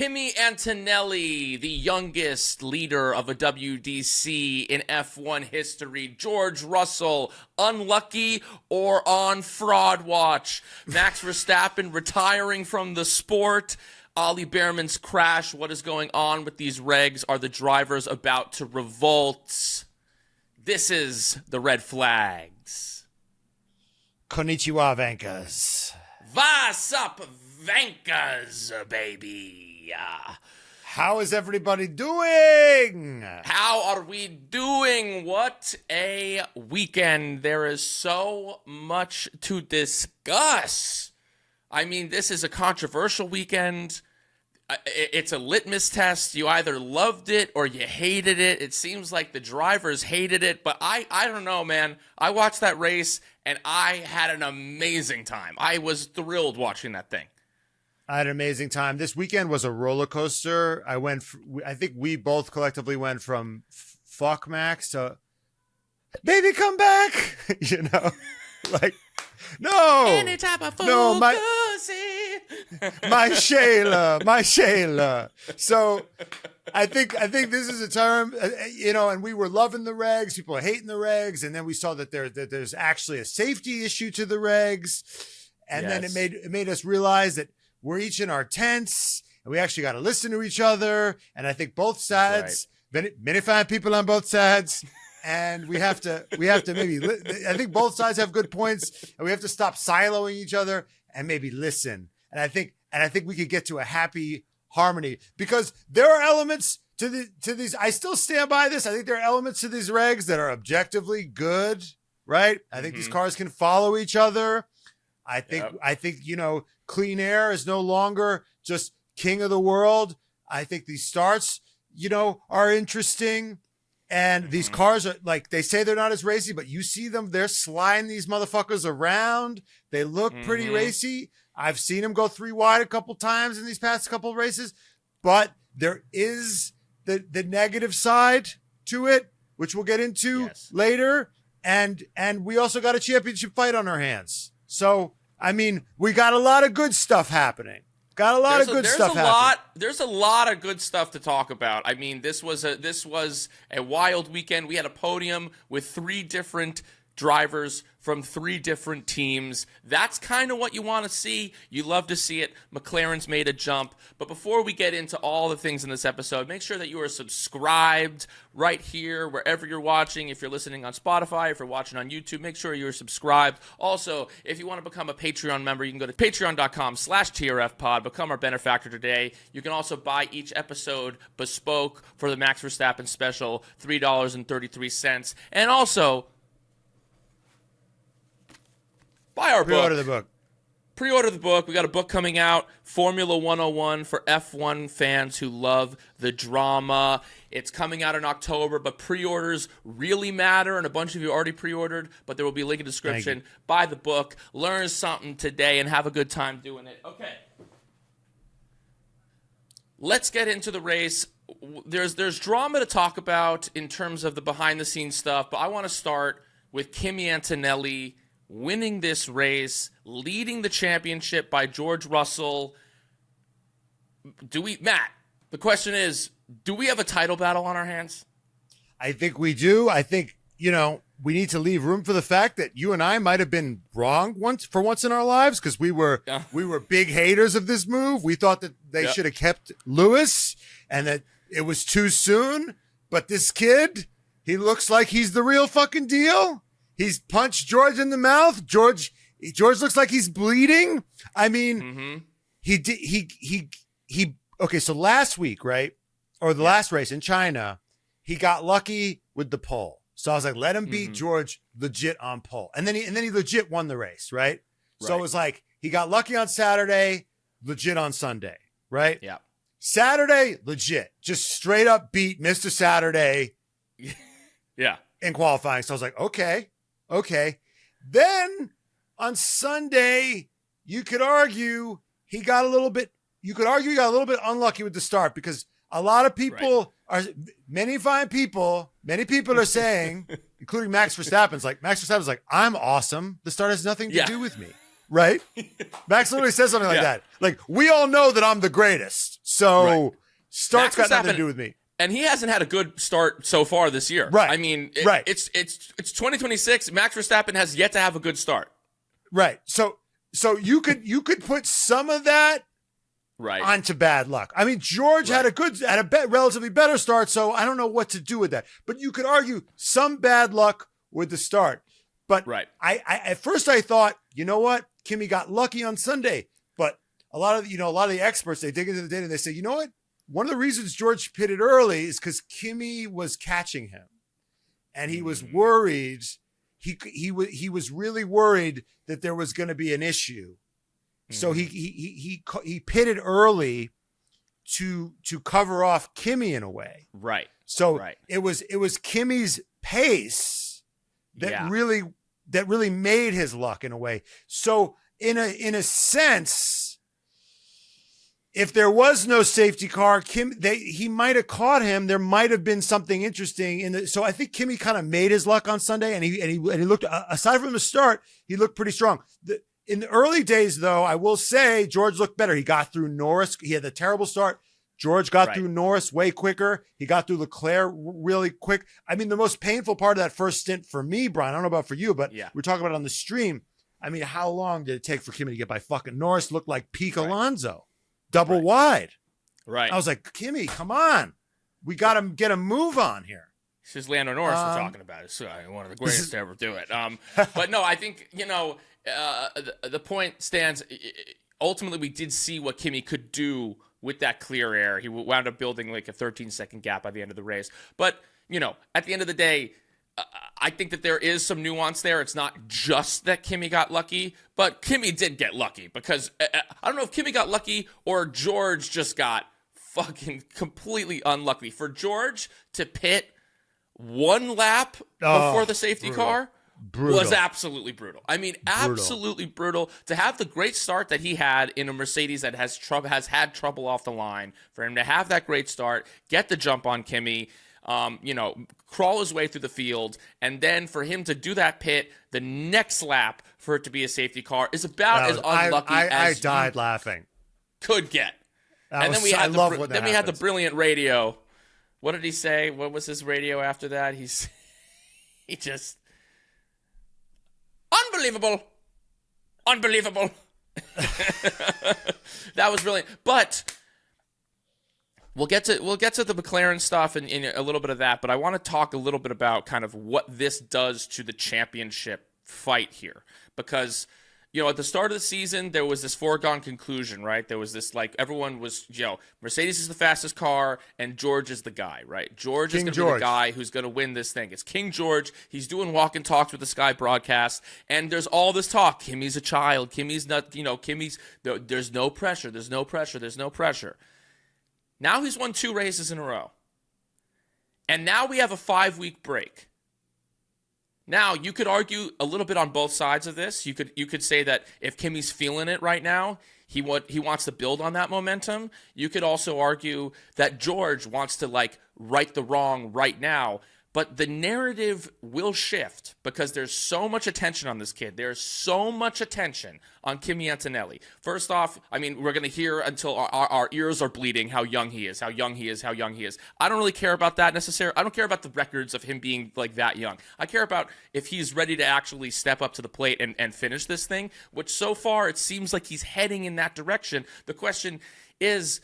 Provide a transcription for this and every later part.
Kimi Antonelli, the youngest leader of a WDC in F1 history. George Russell, unlucky or on fraud watch. Max Verstappen retiring from the sport. Ollie Bearman's crash. What is going on with these regs? Are the drivers about to revolt? This is the red flags. Konnichiwa, Vankas. What's up, Vankas, baby? How is everybody doing? How are we doing? What a weekend. There is so much to discuss. I mean, this is a controversial weekend. It's a litmus test. You either loved it or you hated it. It seems like the drivers hated it, but I don't know, man. I watched that race, and I had an amazing time. I was thrilled watching that thing. I had an amazing time. This weekend was a roller coaster. I think we both collectively went from fuck Max to baby come back. You know, like no. Any type of no, my Shayla. So I think this is a term, you know, and we were loving the regs. People are hating the regs, and then we saw that there's actually a safety issue to the regs, and then it made us realize that we're each in our tents, and we actually got to listen to each other. And I think both sides, many fine people on both sides, and we have to maybe. I think both sides have good points, and we have to stop siloing each other and maybe listen. And I think we could get to a happy harmony, because there are elements to these. I still stand by this. I think there are elements to these regs that are objectively good, right? I think these cars can follow each other. I think you know, clean air is no longer just king of the world. I think these starts, you know, are interesting. And these cars are, like, they say they're not as racy, but you see them, they're sliding these motherfuckers around. They look pretty racy. I've seen them go 3 wide a couple times in these past couple of races, but there is the negative side to it, which we'll get into later. And we also got a championship fight on our hands. So, I mean, we got a lot of good stuff happening. Got a lot of good stuff happening. There's a lot of good stuff to talk about. I mean, this was a wild weekend. We had a podium with 3 different drivers from 3 different teams. That's kind of what you want to see. You love to see it. McLaren's made a jump. But before we get into all the things in this episode, make sure that you are subscribed right here, wherever you're watching. If you're listening on Spotify, if you're watching on YouTube, make sure you're subscribed. Also, if you want to become a Patreon member, you can go to patreon.com/TRFpod. Become our benefactor today. You can also buy each episode bespoke for the Max Verstappen special, $3.33. And also, buy our book. Pre-order the book. We got a book coming out, Formula 101 for F1 fans who love the drama. It's coming out in October, but pre-orders really matter, and a bunch of you already pre-ordered, but there will be a link in the description. Buy the book, learn something today, and have a good time doing it. Okay. Let's get into the race. There's drama to talk about in terms of the behind-the-scenes stuff, but I want to start with Kimi Antonelli winning this race, leading the championship by George Russell. Matt, the question is, do we have a title battle on our hands? I think we do. I think, you know, we need to leave room for the fact that you and I might have been wrong for once in our lives, because we were big haters of this move. We thought that they should have kept Lewis and that it was too soon. But this kid, he looks like he's the real fucking deal. He's punched George in the mouth. George looks like he's bleeding. I mean, okay, so last week, right? Or the last race in China, he got lucky with the pole. So I was like, let him beat George legit on pole. And then he legit won the race, right? So it was like, he got lucky on Saturday, legit on Sunday, right? Yeah. Saturday, legit. Just straight up beat Mr. Saturday. Yeah. In qualifying. So I was like, okay. Then on Sunday, you could argue he got a little bit unlucky with the start, because a lot of people many people are saying, including Max Verstappen's like, I'm awesome. The start has nothing to do with me. right? Max literally says something like Yeah. that. Like, we all know that I'm the greatest. So Right. start's Max got nothing Verstappen- to do with me. And he hasn't had a good start so far this year. Right. I mean, Right. it's 2026. Max Verstappen has yet to have a good start. Right. So you could put some of that Right. onto bad luck. I mean, George had a relatively better start, so I don't know what to do with that. But you could argue some bad luck with the start. But Right. I at first I thought, you know what, Kimi got lucky on Sunday. But a lot of the experts, they dig into the data and they say, you know what, one of the reasons George pitted early is because Kimi was catching him, and he was worried. He was really worried that there was going to be an issue. So he pitted early to cover off Kimi in a way. Right. So Right. it was Kimi's pace that Yeah. really made his luck in a way. So in a sense, if there was no safety car, he might have caught him. There might have been something interesting in the. So I think Kimi kind of made his luck on Sunday, and he looked, aside from the start, he looked pretty strong. In the early days, though, I will say George looked better. He got through Norris. He had the terrible start. George got through Norris way quicker. He got through Leclerc really quick. I mean, the most painful part of that first stint for me, Brian, I don't know about for you, but we're talking about it on the stream. I mean, how long did it take for Kimi to get by fucking Norris? Looked like peak Alonso. Double wide. Right. I was like, Kimi, come on. We got to get a move on here. This is Lando Norris we're talking about. It's one of the greatest to ever do it. But no, I think, the point stands. Ultimately, we did see what Kimi could do with that clear air. He wound up building like a 13-second gap by the end of the race. But, at the end of the day, I think that there is some nuance there. It's not just that Kimi got lucky, but Kimi did get lucky because I don't know if Kimi got lucky or George just got fucking completely unlucky. For George to pit one lap before the safety car was absolutely brutal. I mean, absolutely brutal. To have the great start that he had in a Mercedes that has had trouble off the line, for him to have that great start, get the jump on Kimi, crawl his way through the field, and then for him to do that pit the next lap for it to be a safety car is about as unlucky as I died laughing. Could get. And then we had the brilliant radio. What did he say? What was his radio after that? He just unbelievable. That was brilliant. But we'll get to the McLaren stuff and a little bit of that, but I want to talk a little bit about kind of what this does to the championship fight here. Because, at the start of the season, there was this foregone conclusion, right? There was this, like, everyone was, Mercedes is the fastest car and George is the guy, right? George is going to be the guy who's going to win this thing. It's King George. He's doing walk and talks with the Sky broadcast, and there's all this talk. Kimi's a child. Kimi's not, there's no pressure. There's no pressure. Now he's won 2 races in a row. And now we have a 5-week break. Now, you could argue a little bit on both sides of this. You could say that if Kimi's feeling it right now, he wants to build on that momentum. You could also argue that George wants to, like, right the wrong right now. But the narrative will shift because there's so much attention on this kid. There's so much attention on Kimi Antonelli. First off, I mean, we're going to hear until our ears are bleeding how young he is. I don't really care about that necessarily. I don't care about the records of him being like that young. I care about if he's ready to actually step up to the plate and finish this thing, which so far it seems like he's heading in that direction. The question is,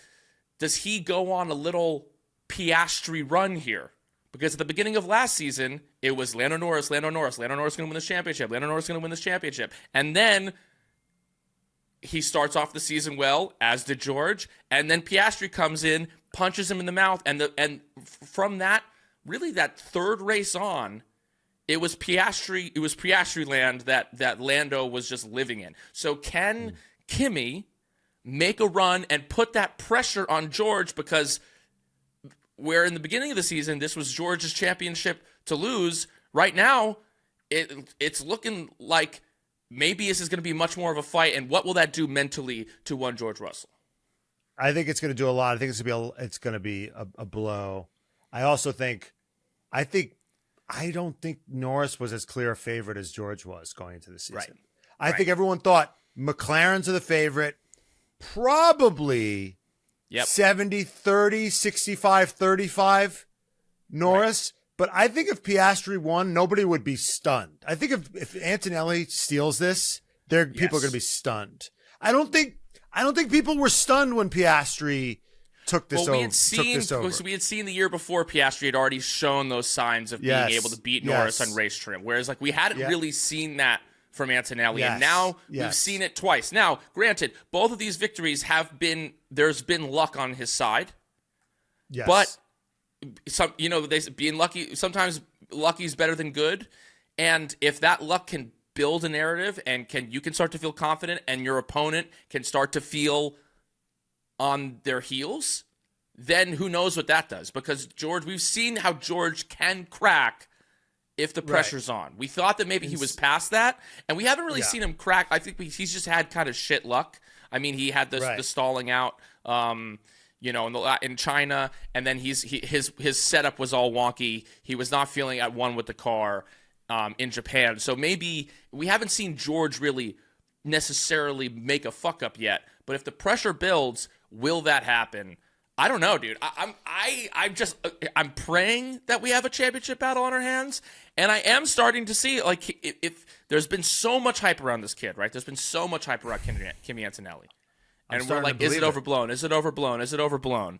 does he go on a little Piastri run here? Because at the beginning of last season, it was Lando Norris going to win this championship. And then he starts off the season well, as did George. And then Piastri comes in, punches him in the mouth. And from that, really that third race on, it was Piastri land that Lando was just living in. So can Kimi make a run and put that pressure on George? Because where in the beginning of the season, this was George's championship to lose, right now, it's looking like maybe this is going to be much more of a fight. And what will that do mentally to one George Russell? I think it's going to do a lot. I think it's going to be a blow. I also think, I don't think Norris was as clear a favorite as George was going into the season. Right. I think everyone thought McLaren's are the favorite. Probably 70-30, 65-35 Norris. Right. But I think if Piastri won, nobody would be stunned. I think if Antonelli steals this, people are going to be stunned. I don't think people were stunned when Piastri took this over. Because we had seen the year before Piastri had already shown those signs of being able to beat Norris on race trim. Whereas we hadn't really seen that from Antonelli, and now we've seen it twice. Now, granted, both of these victories there's been luck on his side. Yes. But being lucky, sometimes lucky is better than good. And if that luck can build a narrative and you can start to feel confident and your opponent can start to feel on their heels, then who knows what that does? Because we've seen how George can crack if the pressure's on. We thought that maybe he was past that, and we haven't really seen him crack. I think he's just had kind of shit luck. I mean, he had the stalling out, in China, and then his setup was all wonky. He was not feeling at one with the car in Japan. So maybe we haven't seen George really necessarily make a fuck up yet. But if the pressure builds, will that happen? I don't know, dude. I'm praying that we have a championship battle on our hands, and I am starting to see if there's been so much hype around this kid, right? There's been so much hype around Kimi Antonelli, and we're like, is it overblown? Is it overblown? Is it overblown?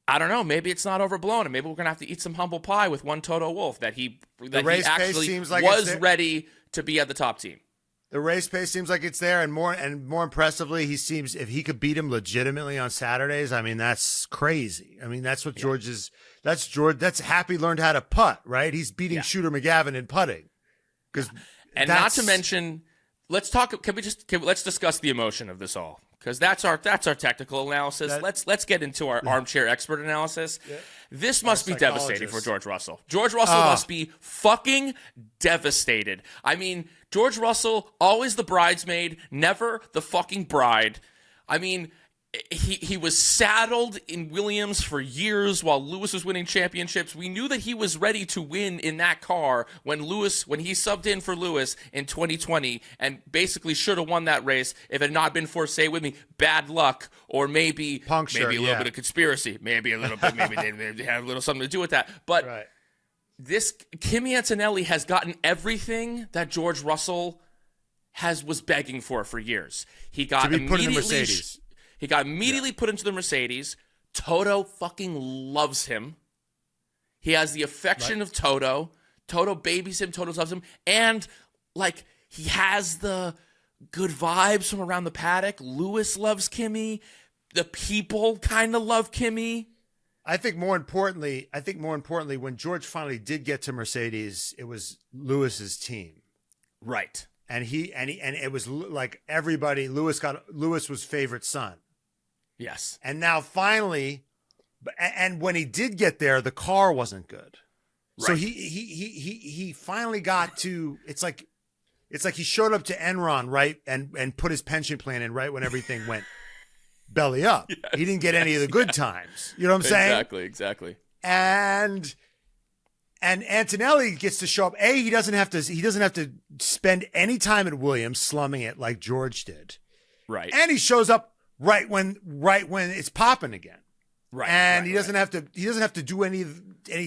I don't know. Maybe it's not overblown, and maybe we're gonna have to eat some humble pie with one Toto Wolff that he actually was ready to be at the top team. The race pace seems like it's there, and more impressively, he seems if he could beat him legitimately on Saturdays. I mean, that's crazy. I mean, that's what George is. That's George. That's Happy learned how to putt, right? He's beating Shooter McGavin in putting. Not to mention, let's talk. Let's discuss the emotion of this all, because that's our technical analysis. Let's get into our armchair expert analysis. Yeah. This must be devastating for George Russell. George Russell must be fucking devastated. I mean, George Russell, always the bridesmaid, never the fucking bride. I mean, he was saddled in Williams for years while Lewis was winning championships. We knew that he was ready to win in that car when he subbed in for Lewis in 2020 and basically should have won that race if it had not been for, say with me, bad luck or maybe a little bit of conspiracy. Maybe a little bit, maybe they had a little something to do with that. But this Kimi Antonelli has gotten everything that George Russell was begging for years. He got immediately put into the Mercedes. Toto fucking loves him. He has the affection of Toto. Toto babies him. Toto loves him. And, he has the good vibes from around the paddock. Lewis loves Kimi. The people kind of love Kimi. I think more importantly, when George finally did get to Mercedes, it was Lewis's team. Right. And it was like everybody, Lewis was favorite son. Yes. And now finally, and when he did get there, the car wasn't good. Right. So he finally got to, it's like he showed up to Enron, right? And put his pension plan in right when everything went belly up. Yes, he didn't get any of the good times. You know what I'm saying? Exactly. And Antonelli gets to show up. He doesn't have to spend any time at Williams slumming it like George did. Right. And he shows up right when it's popping again. Right. And he doesn't have to do any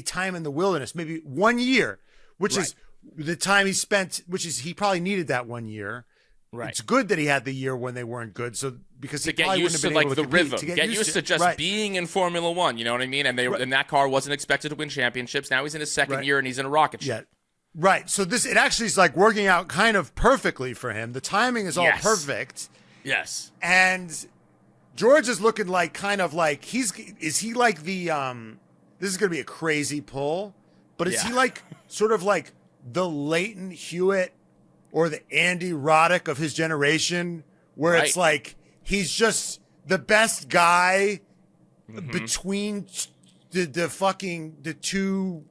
time in the wilderness. Maybe 1 year, which is the time he spent, he probably needed that 1 year. Right. It's good that he had the year when they weren't good. So because he probably wouldn't have been able to compete, rhythm, to get used to just being in Formula One. You know what I mean? And and that car wasn't expected to win championships. Now he's in his second year and he's in a rocket ship. Yeah. Right. So it actually is working out kind of perfectly for him. The timing is all perfect. Yes. And George is looking is he like the this is going to be a crazy pull, but is he sort of like the Leighton Hewitt or the Andy Roddick of his generation, where it's like he's just the best guy between the two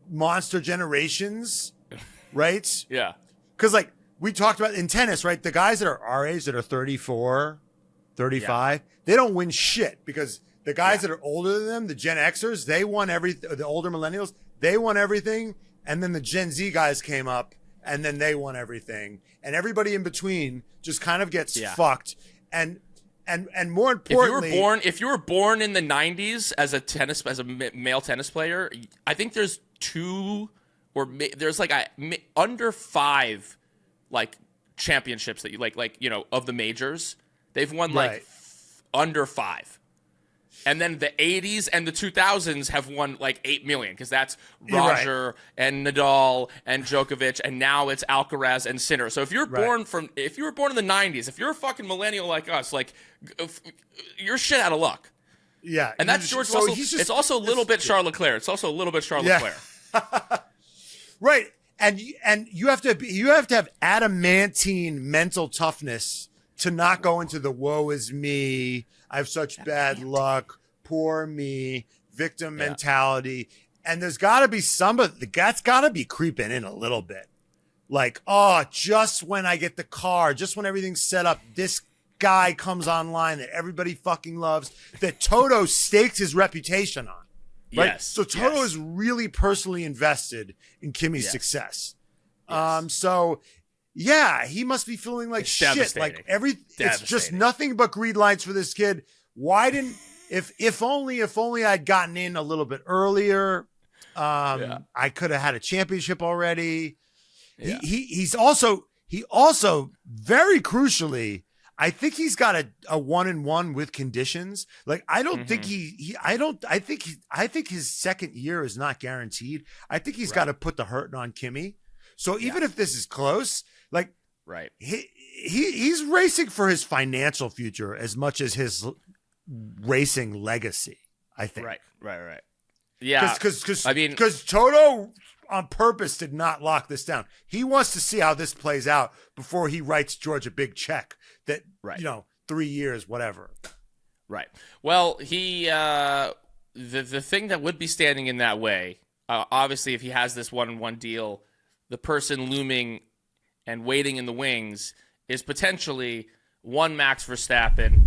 monster generations, right? Yeah. Because we talked about in tennis, right? The guys that are our age, that are 34, 35, they don't win shit because the guys that are older than them, the Gen Xers, they won everything. The older millennials, they won everything. And then the Gen Z guys came up and then they won everything, and everybody in between just kind of gets Yeah. fucked. And more importantly, if you were born in the 90s as a male tennis player, I think there's there's like under 5 like championships that you like of the majors. They've won like under 5. And then the 80s and the 2000s have won like 8 million, because that's Roger and Nadal and Djokovic, and now it's Alcaraz and Sinner. So if you were born in the 90s, if you're a fucking millennial like us, like you're shit out of luck. Yeah, and that's George Russell. It's also a little bit Charles Leclerc. It's also a little bit Charles Leclerc. Right, and you have to have adamantine mental toughness to not go into the woe is me, I have such bad luck, poor me, victim mentality. And there's got to be that's got to be creeping in a little bit. Like, just when I get the car, just when everything's set up, this guy comes online that everybody fucking loves, that Toto staked his reputation on. Right? Yes. So Toto is really personally invested in Kimi's success. So yeah, he must be feeling like shit. Like it's just nothing but green lights for this kid. Why didn't if only I'd gotten in a little bit earlier, I could have had a championship already. Yeah. He also very crucially, I think he's got a 1-1 with conditions. Like I don't think I think his second year is not guaranteed. I think he's got to put the hurting on Kimi. So even if this is close, like he's racing for his financial future as much as his racing legacy, I think. Right. Yeah. Because Toto on purpose did not lock this down. He wants to see how this plays out before he writes George a big check that 3 years, whatever. Right. Well, he the thing that would be standing in that way, obviously, if he has this 1-1 deal, the person looming and waiting in the wings is potentially one Max Verstappen.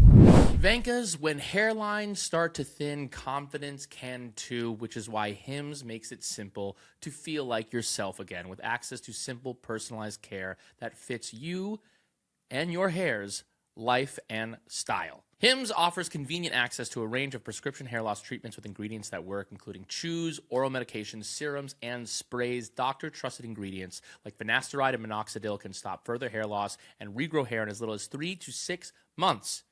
Venkas, when hairlines start to thin, confidence can too, which is why Hims makes it simple to feel like yourself again, with access to simple, personalized care that fits you and your hair's life and style. Hims offers convenient access to a range of prescription hair loss treatments with ingredients that work, including chews, oral medications, serums, and sprays. Doctor-trusted ingredients like finasteride and minoxidil can stop further hair loss and regrow hair in as little as 3 to 6 months.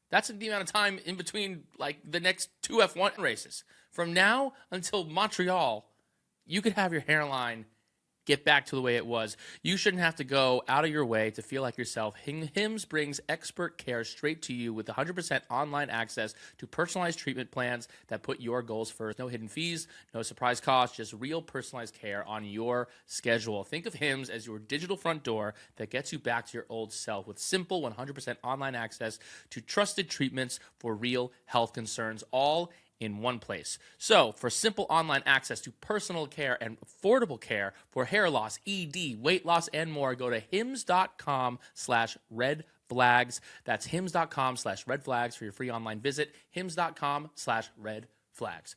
That's the amount of time in between, like, the next 2 F1 races. From now until Montreal, you could have your hairline get back to the way it was. You shouldn't have to go out of your way to feel like yourself. Hims brings expert care straight to you with 100% online access to personalized treatment plans that put your goals first. No hidden fees, no surprise costs, just real personalized care on your schedule. Think of Hims as your digital front door that gets you back to your old self with simple 100% online access to trusted treatments for real health concerns, all in one place. So, for simple online access to personal care and affordable care for hair loss, ED, weight loss, and more, go to hims.com/redflags. That's hims.com/redflags for your free online visit. hims.com/redflags.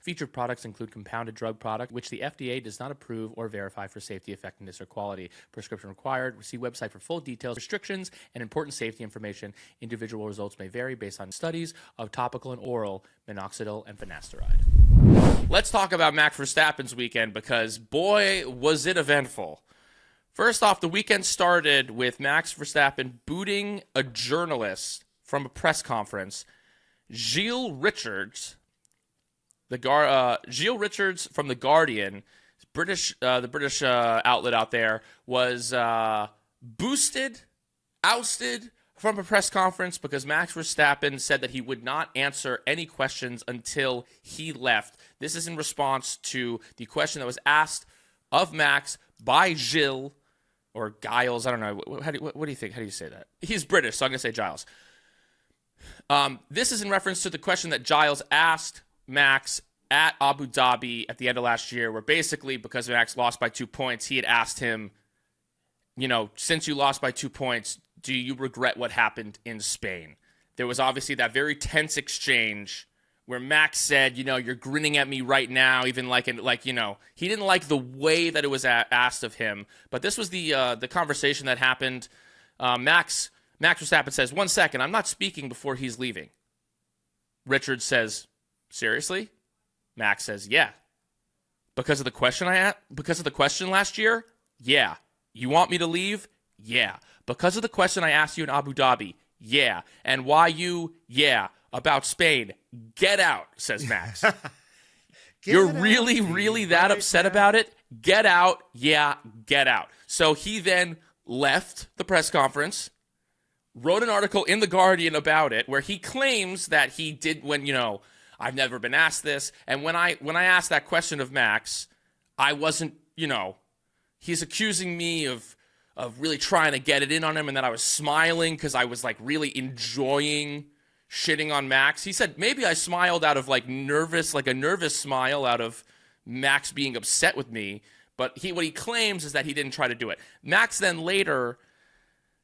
Featured products include compounded drug product, which the FDA does not approve or verify for safety, effectiveness, or quality. Prescription required. See website for full details, restrictions, and important safety information. Individual results may vary based on studies of topical and oral minoxidil and finasteride. Let's talk about Max Verstappen's weekend, because boy, was it eventful. First off, the weekend started with Max Verstappen booting a journalist from a press conference. Gilles Richards from The Guardian, the British outlet out there, was ousted from a press conference because Max Verstappen said that he would not answer any questions until he left. This is in response to the question that was asked of Max by Gilles, or Giles, I don't know. What do you think? How do you say that? He's British, so I'm going to say Giles. This is in reference to the question that Giles asked Max at Abu Dhabi at the end of last year, where basically, because Max lost by 2 points, he had asked him, since you lost by 2 points, do you regret what happened in Spain? There was obviously that very tense exchange where Max said, you're grinning at me right now, even he didn't like the way that it was asked of him. But this was the conversation that happened. Max Verstappen says, 1 second, I'm not speaking before he's leaving. Richard says, seriously? Max says, yeah. Because of the question last year? Yeah. You want me to leave? Yeah. Because of the question I asked you in Abu Dhabi? Yeah. And why you? Yeah. About Spain? Get out, says Max. You're really that upset about it? Get out. Yeah, get out. So he then left the press conference, wrote an article in The Guardian about it, where he claims that he did when, I've never been asked this. And when I asked that question of Max, I wasn't, he's accusing me of really trying to get it in on him, and that I was smiling because I was really enjoying shitting on Max. He said maybe I smiled out of a nervous smile out of Max being upset with me. But what he claims is that he didn't try to do it. Max then later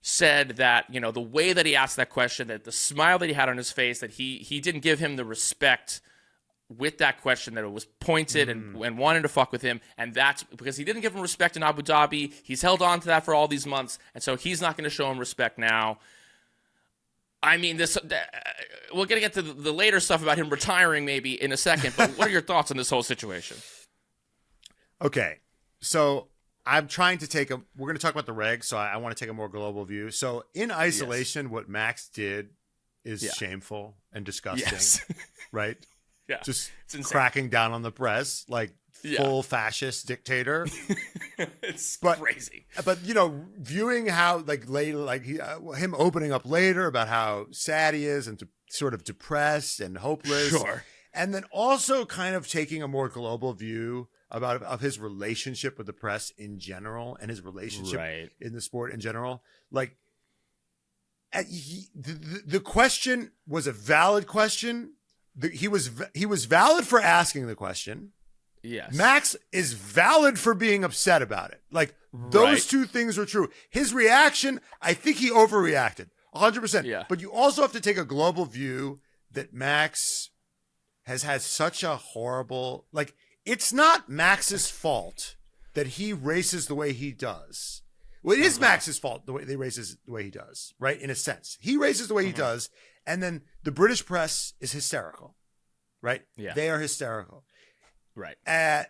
said that, the way that he asked that question, that the smile that he had on his face, that he didn't give him the respect with that question, that it was pointed and wanted to fuck with him. And that's because he didn't give him respect in Abu Dhabi. He's held on to that for all these months. And so he's not going to show him respect now. I mean, we're going to get to the later stuff about him retiring maybe in a second. But what are your thoughts on this whole situation? Okay. So I'm trying to we're going to talk about the regs. So I want to take a more global view. So in isolation, what Max did is shameful and disgusting, right? Yeah. Just cracking down on the press like full fascist dictator. It's crazy. But viewing how later, him opening up later about how sad he is and sort of depressed and hopeless. Sure. And then also kind of taking a more global view of his relationship with the press in general and his relationship in the sport in general. The question was a valid question. He was valid for asking the question. Yes. Max is valid for being upset about it. Those two things were true. His reaction, I think he overreacted 100%. Yeah. But you also have to take a global view that Max has had such a horrible, it's not Max's fault that he races the way he does. Well, it is Max's fault the way he races the way he does, right? In a sense, he races the way he does. And then the British press is hysterical, right? Yeah. They are hysterical. Right. And,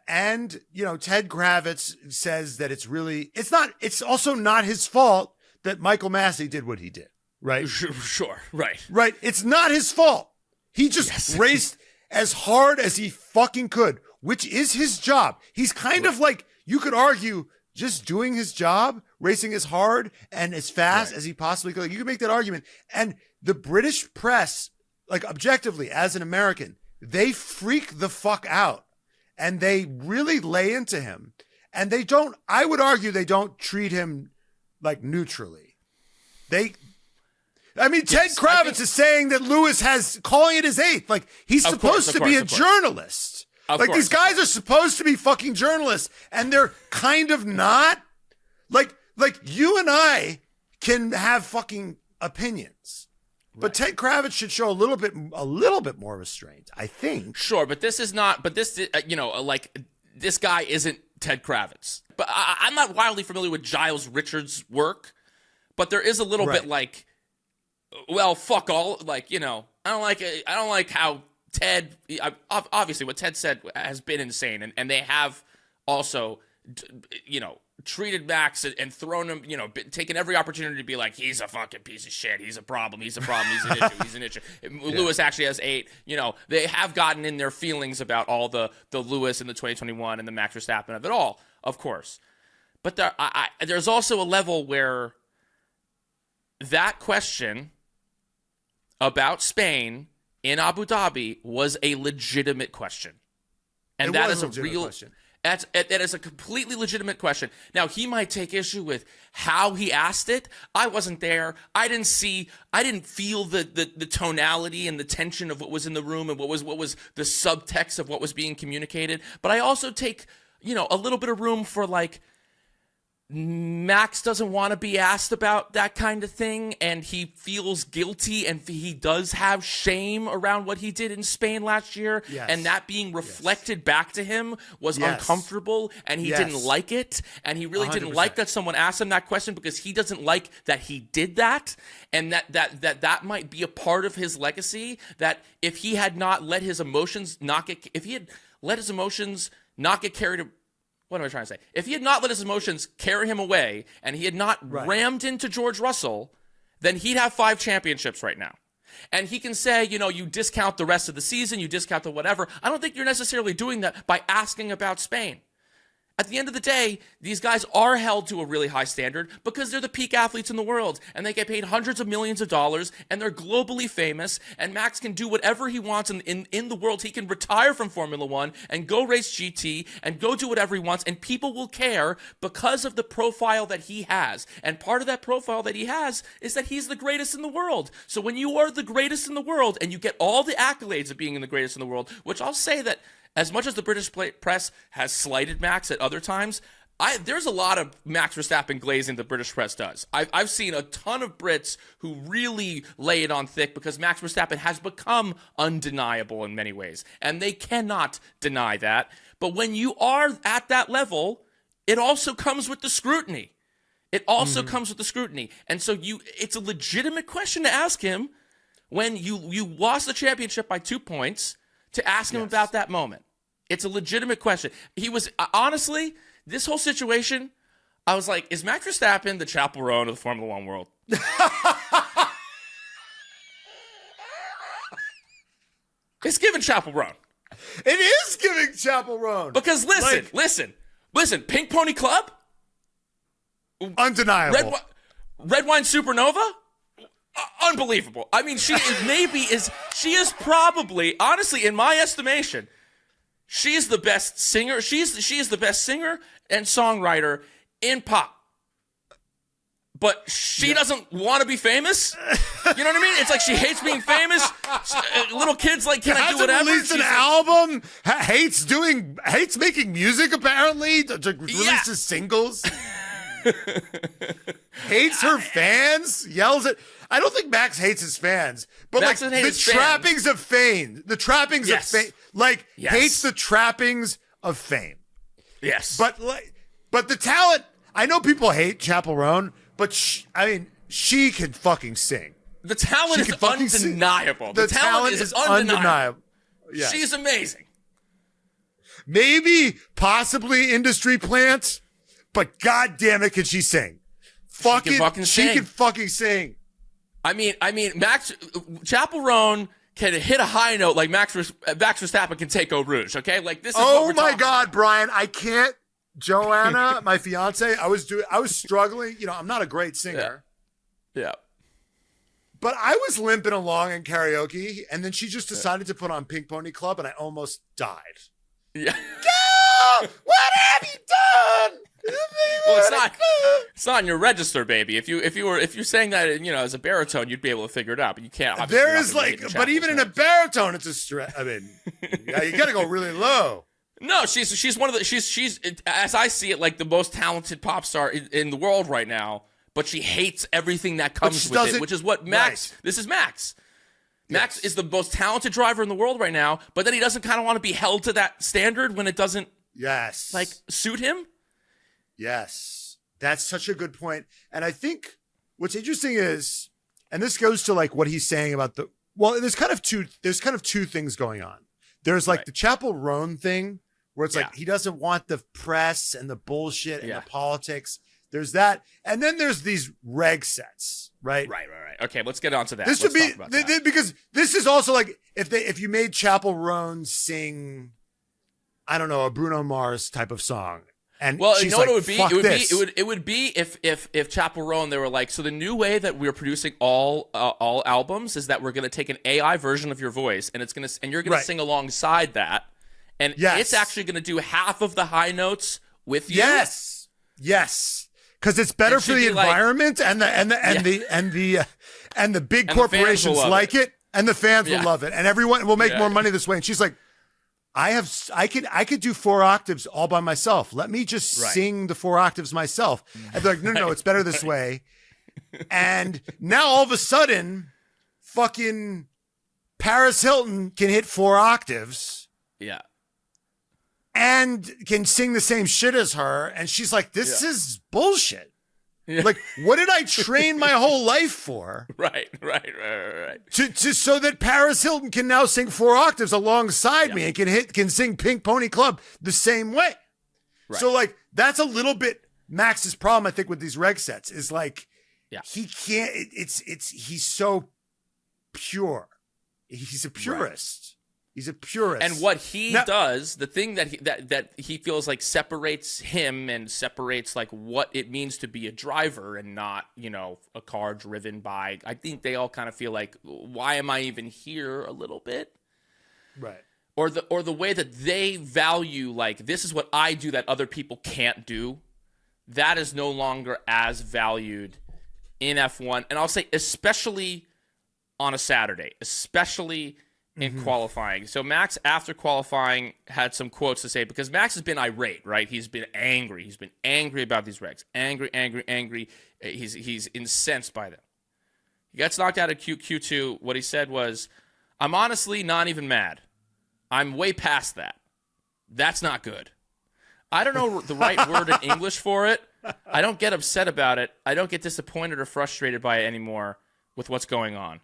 Ted Kravitz says that it's also not his fault that Michael Massey did what he did, right? Sure. Right. Right. It's not his fault. He just raced as hard as he fucking could, which is his job. He's kind of you could argue, just doing his job, racing as hard and as fast as he possibly could. You could make that argument. And the British press, objectively, as an American, they freak the fuck out and they really lay into him. And I would argue they don't treat him neutrally. Ted Kravitz is saying that Lewis calling it his eighth. He's supposed to be a journalist. These guys are supposed to be fucking journalists and they're kind of not. You and I can have fucking opinions. But Ted Kravitz should show a little bit more restraint, I think. Sure, but this is not. But this, this guy isn't Ted Kravitz. But I'm not wildly familiar with Giles Richards' work. But there is a little bit well, fuck all. I don't like how Ted. Obviously, what Ted said has been insane, and they have also, treated Max and thrown him, taken every opportunity to be he's a fucking piece of shit. He's a problem. He's an issue. He's an issue. Lewis actually has 8. They have gotten in their feelings about all the Lewis and the 2021 and the Max Verstappen of it all, of course. But there's also a level where that question about Spain in Abu Dhabi was a legitimate question. And that is a real question. That is a completely legitimate question. Now, he might take issue with how he asked it. I wasn't there. I didn't feel the tonality and the tension of what was in the room and what was the subtext of what was being communicated. But I also take, a little bit of room for Max doesn't want to be asked about that kind of thing, and he feels guilty, and he does have shame around what he did in Spain last year, and that being reflected back to him was uncomfortable, and he didn't like it, and he really 100%. Didn't like that someone asked him that question because he doesn't like that he did that, and that might be a part of his legacy, that if he had not let his emotions not get carried. What am I trying to say? If he had not let his emotions carry him away and he had not rammed into George Russell, then he'd have 5 championships right now. And he can say, you discount the rest of the season, you discount the whatever. I don't think you're necessarily doing that by asking about Spain. At the end of the day, these guys are held to a really high standard because they're the peak athletes in the world, and they get paid hundreds of millions of dollars, and they're globally famous, and Max can do whatever he wants in the world. He can retire from Formula One and go race GT and go do whatever he wants, and people will care because of the profile that he has. And part of that profile that he has is that he's the greatest in the world. So when you are the greatest in the world and you get all the accolades of being the greatest in the world, which I'll say that as much as the British press has slighted Max at other times, there's a lot of Max Verstappen glazing the British press does. I've seen a ton of Brits who really lay it on thick because Max Verstappen has become undeniable in many ways, and they cannot deny that. But when you are at that level, it also comes with the scrutiny. And so it's a legitimate question to ask him when you lost the championship by 2 points, to ask him about that moment. It's a legitimate question. He was, honestly, this whole situation, I was like, is Max Verstappen the Chappell Roan of the Formula One world? It's giving Chappell Roan. It is giving Chappell Roan. Because listen, Pink Pony Club? Undeniable. Red Wine Supernova? Unbelievable. I mean, she is probably, honestly, in my estimation, she is the best singer. She is the best singer and songwriter in pop. But she doesn't want to be famous. You know what I mean? It's like she hates being famous. Little kids like, can I do whatever? Released an album. Hates making music. Apparently, to release his singles. Hates her fans. Yells at. I don't think Max hates his fans, but Max like the trappings of fame, hates the trappings of fame. Yes. But the talent, I know people hate Chappell Roan, but she can fucking sing. The talent is undeniable. The talent is undeniable. Yeah. She's amazing. Maybe, possibly industry plant, but god damn it, can she sing? She can fucking sing. I mean, Chappell Roan can hit a high note like Max Verstappen can take Eau Rouge, okay? Like this is what we're talking God, Brian, I can't. Joanna, my fiance, I was struggling. I'm not a great singer. Yeah. But I was limping along in karaoke, and then she just decided to put on Pink Pony Club, and I almost died. Yeah. Girl, what have you done? Well, it's not in your register, baby. If you're saying that, as a baritone, you'd be able to figure it out, but you can't. There is but even in a baritone, it's a stretch. I mean, you got to go really low. No, she's one of the she's as I see it, like the most talented pop star in the world right now. But she hates everything that comes with it, which is what Max. Right. This is Max. Max is the most talented driver in the world right now, but then he doesn't kind of want to be held to that standard when it doesn't suit him. Yes. That's such a good point. And I think what's interesting is, and this goes to like what he's saying about there's kind of two things going on. There's like the Chappell Roan thing where it's like he doesn't want the press and the bullshit and the politics. There's that. And then there's these reg sets, right? Right. Okay, let's get on to that. This would be because this is also like if you made Chappell Roan sing, I don't know, a Bruno Mars type of song. And well, she's what it would be? It would be if Chappell Roan, they were like, so the new way that we're producing all albums is that we're going to take an AI version of your voice, and you're going to sing alongside that, and it's actually going to do half of the high notes with you. Yes. Because it's better for the environment, and the big corporations like it, and the fans will love it, and everyone will make more money this way. And she's like, I could do 4 octaves all by myself. Let me just sing the 4 octaves myself. I'd be like, no, it's better this way. And now all of a sudden, fucking Paris Hilton can hit 4 octaves. Yeah. And can sing the same shit as her. And she's like, this is bullshit. Yeah. Like, what did I train my whole life for? Right. To so that Paris Hilton can now sing 4 octaves alongside me and can sing Pink Pony Club the same way. Right. So like, that's a little bit Max's problem, I think, with these reg sets is like, he can't, he's so pure. He's a purist. Right. He's a purist. And what he does, the thing that he feels like separates him and separates like what it means to be a driver and not, a car driven by, I think they all kind of feel like, why am I even here a little bit? Right. Or the way that they value, like, this is what I do that other people can't do. That is no longer as valued in F1. And I'll say especially on a Saturday, especially in qualifying. So Max, after qualifying, had some quotes to say, because Max has been irate, right? He's been angry. He's been angry about these regs. Angry. He's incensed by them. He gets knocked out of Q2. What he said was, I'm honestly not even mad. I'm way past that. That's not good. I don't know the right word in English for it. I don't get upset about it. I don't get disappointed or frustrated by it anymore with what's going on.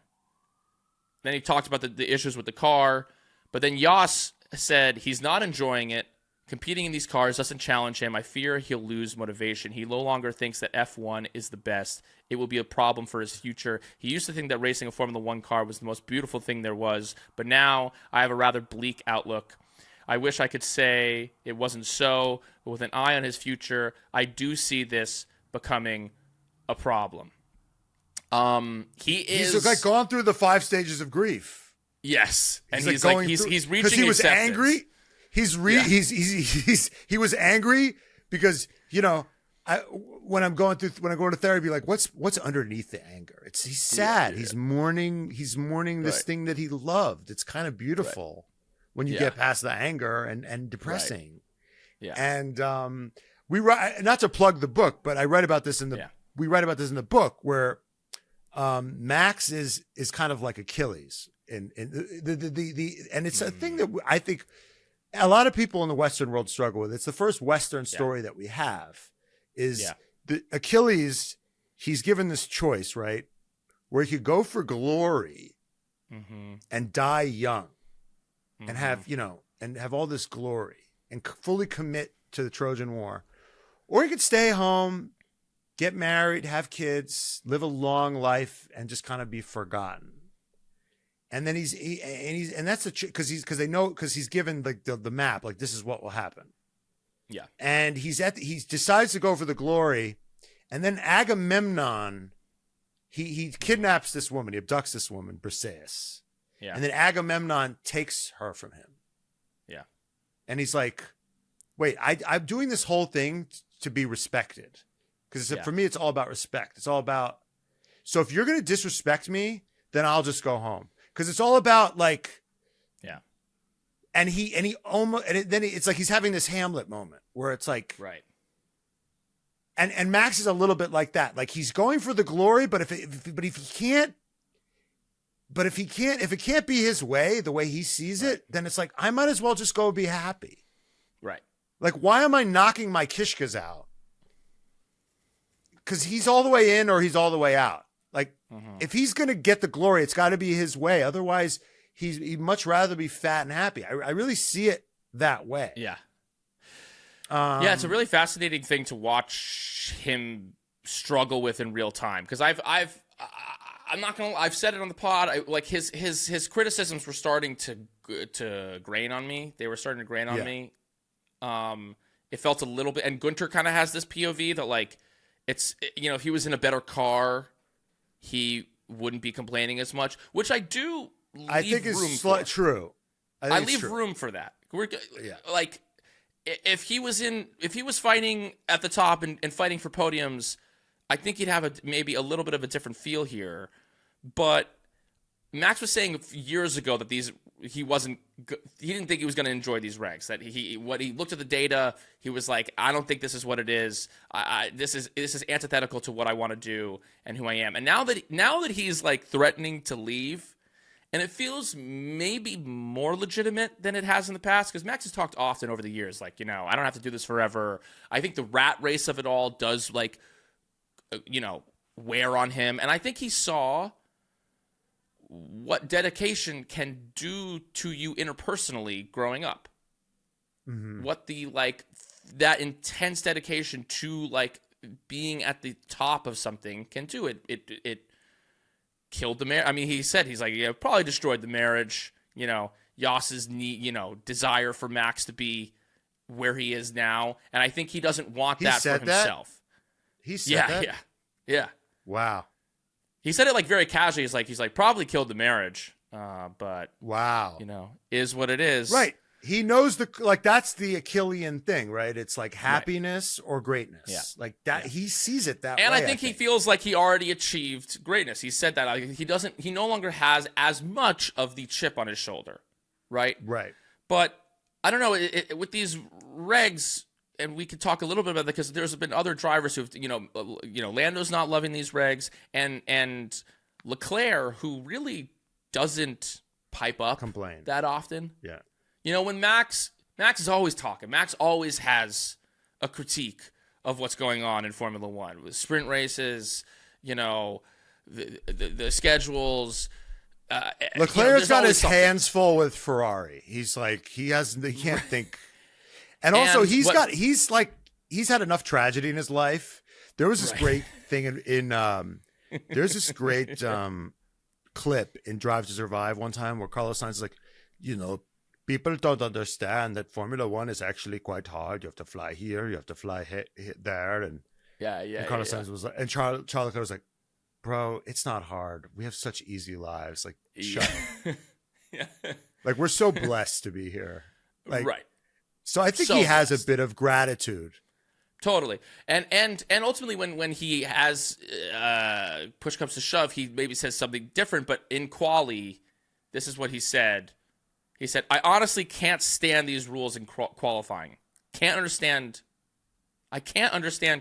Then he talked about the issues with the car. But then Yas said he's not enjoying it. Competing in these cars doesn't challenge him. I fear he'll lose motivation. He no longer thinks that F1 is the best. It will be a problem for his future. He used to think that racing a Formula 1 car was the most beautiful thing there was. But now I have a rather bleak outlook. I wish I could say it wasn't so. But with an eye on his future, I do see this becoming a problem. He's like gone through the 5 stages of grief. Yes, and he's reaching because he was acceptance. Angry. He was angry because when I go to therapy, like what's underneath the anger? He's sad. Yeah. He's mourning this thing that he loved. It's kind of beautiful when you get past the anger and depressing. Right. Yeah, and we write, not to plug the book, but I write about this we write about this in the book where. Max is kind of like Achilles and it's a thing that I think a lot of people in the Western world struggle with. It's the first Western story that we have is the Achilles. He's given this choice, right? Where he could go for glory and die young and have all this glory and fully commit to the Trojan War, or he could stay home, get married, have kids, live a long life, and just kind of be forgotten. And then he's that's because they know, because he's given the map, like this is what will happen. Yeah. And he decides to go for the glory, and then Agamemnon, he kidnaps this woman, he abducts this woman, Briseis. Yeah. And then Agamemnon takes her from him. Yeah. And he's like, wait, I'm doing this whole thing to be respected. Because for me, it's all about respect. It's all about, so if you're going to disrespect me, then I'll just go home. Because it's all about and he almost, and then it's like he's having this Hamlet moment where it's like, right. And Max is a little bit like that. Like he's going for the glory, but if it can't be his way, the way he sees it, then it's like, I might as well just go be happy. Right. Like, why am I knocking my kishkas out? Because he's all the way in or he's all the way out. Like, if he's going to get the glory, it's got to be his way. Otherwise, he'd much rather be fat and happy. I really see it that way. Yeah. It's a really fascinating thing to watch him struggle with in real time. Because I'm not gonna. I've said it on the pod. His criticisms were starting to grain on me. They were starting to grain on me. It felt a little bit, and Gunter kind of has this POV that like. It's, if he was in a better car, he wouldn't be complaining as much, which I do leave I think room is for. True. I leave room for that. Like, if he was fighting at the top and fighting for podiums, I think he'd have maybe a little bit of a different feel here. But Max was saying years ago that he didn't think he was going to enjoy these regs. That he looked at the data, he was like, I don't think this is what it is. This is antithetical to what I want to do and who I am. And now that he's like threatening to leave, and it feels maybe more legitimate than it has in the past, because Max has talked often over the years, like, I don't have to do this forever. I think the rat race of it all does, like, wear on him. And I think he saw what dedication can do to you interpersonally growing up. Mm-hmm. What that intense dedication to, like, being at the top of something can do. It killed the marriage. I mean, he's like, probably destroyed the marriage. Yas's need, desire for Max to be where he is now, and I think he doesn't want that for himself. He said that. Yeah. Wow. He said it like very casually. He's like probably killed the marriage, but wow, is what it is. Right. He knows that's the Achillean thing, right? It's like happiness or greatness. Yeah. Like that. Yeah. He sees it that way. And I think he feels like he already achieved greatness. He said that he no longer has as much of the chip on his shoulder. Right. Right. But I don't know with these regs, and we could talk a little bit about that because there's been other drivers who've, Lando's not loving these regs, and Leclerc, who really doesn't pipe up complain that often. Yeah. When Max is always talking. Max always has a critique of what's going on in Formula One with sprint races, the schedules. Leclerc's got his hands full with Ferrari. He's like, he can't think. And also he's had enough tragedy in his life. There was this great thing there's this great clip in Drive to Survive one time where Carlos Sainz is like, people don't understand that Formula One is actually quite hard. You have to fly here, you have to fly there, and Carlos Sainz was like, and Charles Leclerc was like, bro, it's not hard. We have such easy lives. Like, shut up. Yeah. Like, we're so blessed to be here. Like, right. So I think he has a bit of gratitude. Totally. And ultimately when he has push comes to shove, he maybe says something different, but in quali, this is what he said. He said, I honestly can't stand these rules in qualifying. I can't understand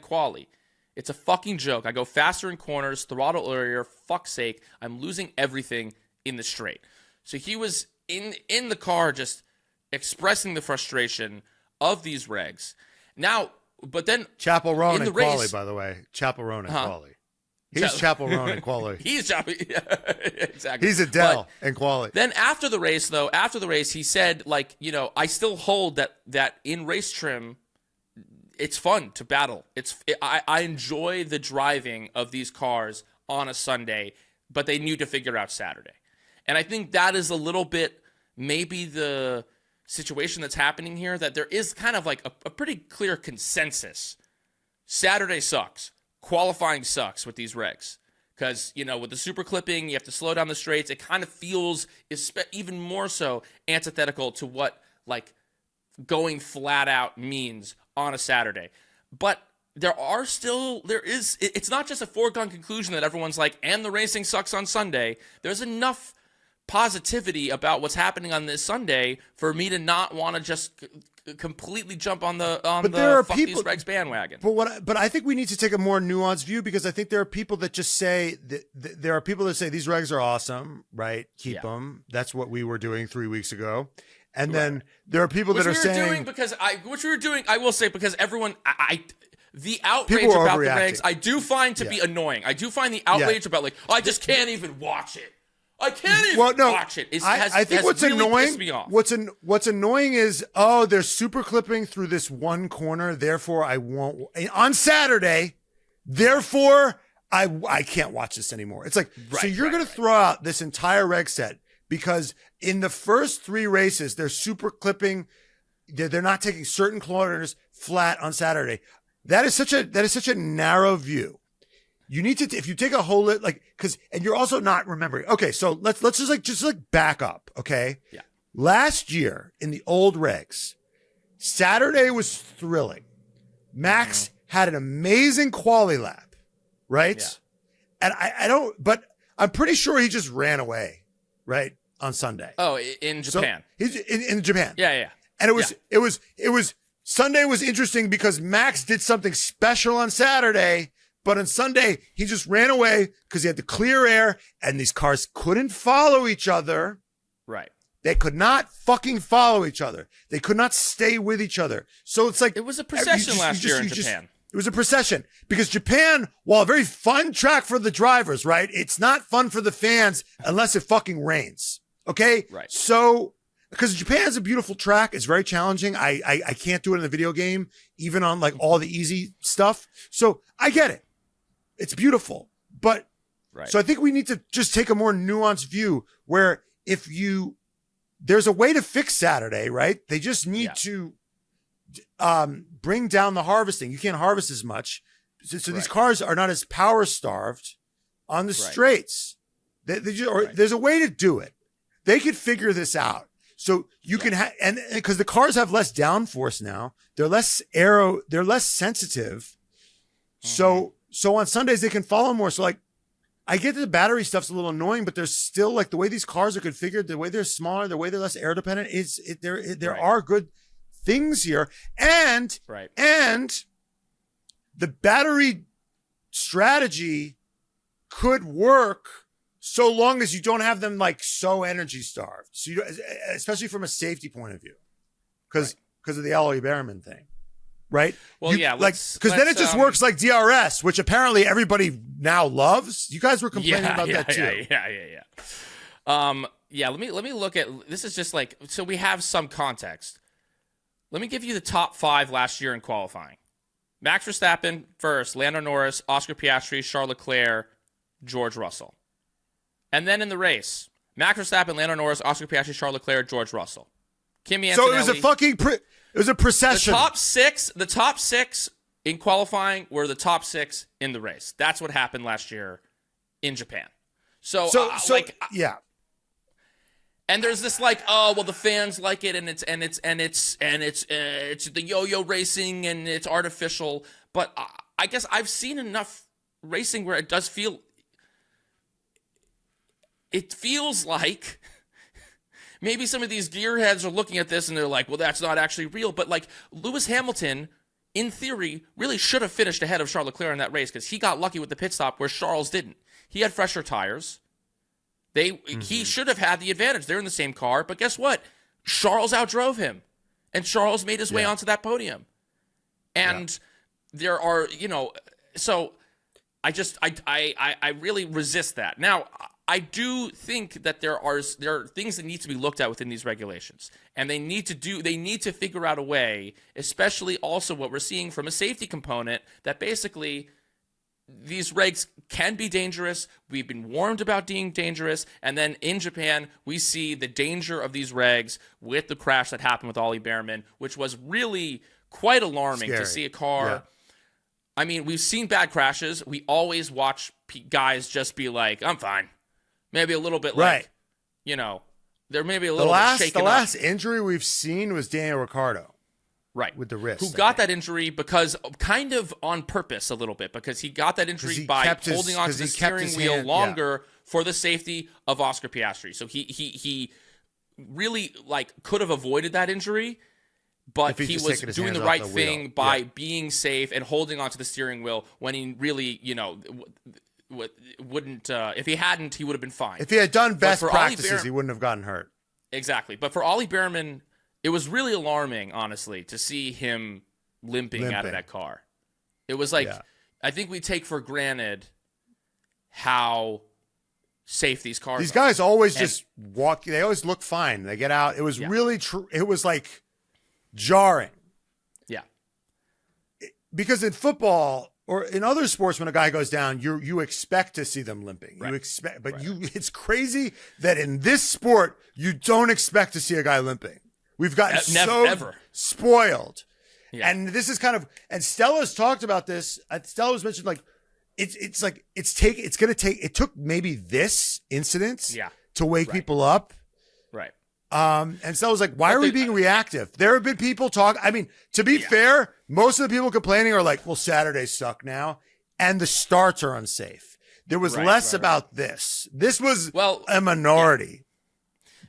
quali. It's a fucking joke. I go faster in corners, throttle earlier, fuck's sake. I'm losing everything in the straight. So he was in the car just expressing the frustration of these regs. Now, but then Chappell Roan in quali, by the way. Chappell Roan in quali. He's Chappell Roan in quali. He's Chappell, exactly. He's Adele in quali. Then after the race, he said, like, I still hold that in race trim, it's fun to battle. I enjoy the driving of these cars on a Sunday, but they need to figure out Saturday. And I think that is a little bit maybe the situation that's happening here, that there is kind of like a pretty clear consensus. Saturday sucks. Qualifying sucks with these regs. Because, with the super clipping, you have to slow down the straights. It kind of feels even more so antithetical to what, like, going flat out means on a Saturday. But it's not just a foregone conclusion that everyone's like, and the racing sucks on Sunday. There's enough positivity about what's happening on this Sunday for me to not want to just completely jump on the fuck these regs bandwagon. But I think we need to take a more nuanced view, because I think there are people that just say there are people that say these regs are awesome, right? Keep them. That's what we were doing 3 weeks ago. And then there are people that are saying, which we were doing, I will say, because everyone, the outrage about the regs, I do find to be annoying. I do find the outrage about, like, I just can't even watch it. I can't even watch it. I think what's really annoying, pissed me off. What's annoying is, they're super clipping through this one corner. Therefore, I won't on Saturday. Therefore, I can't watch this anymore. It's like, so you're going to throw out this entire reg set because in the first 3 races, they're super clipping. They're not taking certain corners flat on Saturday. That is such a narrow view. You need to, if you take a whole and you're also not remembering. Okay, so let's just back up. Okay. Yeah. Last year in the old regs, Saturday was thrilling. Max had an amazing quali lap, right? Yeah. And but I'm pretty sure he just ran away right, on Sunday. Oh, in Japan. So he's in Japan. Yeah. And it was Sunday was interesting because Max did something special on Saturday, but on Sunday he just ran away because he had the clear air and these cars couldn't follow each other. Right. They could not fucking follow each other. They could not stay with each other. So it's like it was a procession last year in Japan. It was a procession because Japan, while a very fun track for the drivers, right? It's not fun for the fans unless it fucking rains. Okay? Right. So, because Japan's a beautiful track. It's very challenging. I can't do it in the video game, even on like all the easy stuff. So I get it. It's beautiful. But, right. So I think we need to just take a more nuanced view where there's a way to fix Saturday, right? They just need to bring down the harvesting. You can't harvest as much. So these cars are not as power starved on the straights. There's a way to do it. They could figure this out. So you can and because the cars have less downforce now, they're less sensitive. Mm-hmm. So on Sundays they can follow more. So like, I get that the battery stuff's a little annoying, but there's still like the way these cars are configured, the way they're smaller, the way they're less air dependent. There are good things here, and the battery strategy could work so long as you don't have them like so energy starved. So especially from a safety point of view, because of the Ollie Bearman thing. Right. Well, because then it just works like DRS, which apparently everybody now loves. You guys were complaining about that too. Yeah. Let me look at this. Is just like, so we have some context. Let me give you the top 5 last year in qualifying. Max Verstappen first, Lando Norris, Oscar Piastri, Charles Leclerc, George Russell, and then in the race, Max Verstappen, Lando Norris, Oscar Piastri, Charles Leclerc, George Russell, Kimi Antonelli. So it was a fucking. It was a procession. The top six in qualifying were the top 6 in the race. That's what happened last year in Japan. So yeah. And there's this like, oh well, the fans like it, and it's the yo-yo racing, and it's artificial. But I guess I've seen enough racing where it does feel. It feels like. Maybe some of these gearheads are looking at this and they're like, well, that's not actually real. But like Lewis Hamilton, in theory, really should have finished ahead of Charles Leclerc in that race because he got lucky with the pit stop where Charles didn't. He had fresher tires. He should have had the advantage. They're in the same car. But guess what? Charles outdrove him. And Charles made his way onto that podium. And there are, so I really resist that. Now, I do think that there are things that need to be looked at within these regulations, and they need to figure out a way, especially also what we're seeing from a safety component, that basically these regs can be dangerous. We've been warned about being dangerous, and then in Japan we see the danger of these regs with the crash that happened with Ollie Bearman, which was really quite alarming. Scary. To see a car. Yeah. I mean, we've seen bad crashes. We always watch guys just be like, "I'm fine." Maybe a little bit like, there may be a little bit shaken The last injury we've seen was Daniel Ricciardo. Right. With the wrist. Who got that injury because kind of on purpose a little bit, because he got that injury by holding onto the steering wheel longer for the safety of Oscar Piastri. So he really could have avoided that injury, but he was doing the right thing by being safe and holding onto the steering wheel when he really, wouldn't if he hadn't, he would have been fine. If he had done best practices, he wouldn't have gotten hurt. Exactly. But for Ollie Bearman, it was really alarming, honestly, to see him limping out of that car. It was like, I think we take for granted how safe these cars are. These guys always just walk. They always look fine. They get out. It was really true. It was like jarring. Yeah. Because in football, or in other sports, when a guy goes down, you expect to see them limping. Right. You expect, but it's crazy that in this sport you don't expect to see a guy limping. We've gotten spoiled, and this is kind of. And Stella's talked about this. Stella was mentioned it took maybe this incident to wake people up. Right. And Stella was like, why are we being reactive? There have been people talk. I mean, to be fair, most of the people complaining are like, well, Saturdays suck now. And the starts are unsafe. There was less about this. This was a minority.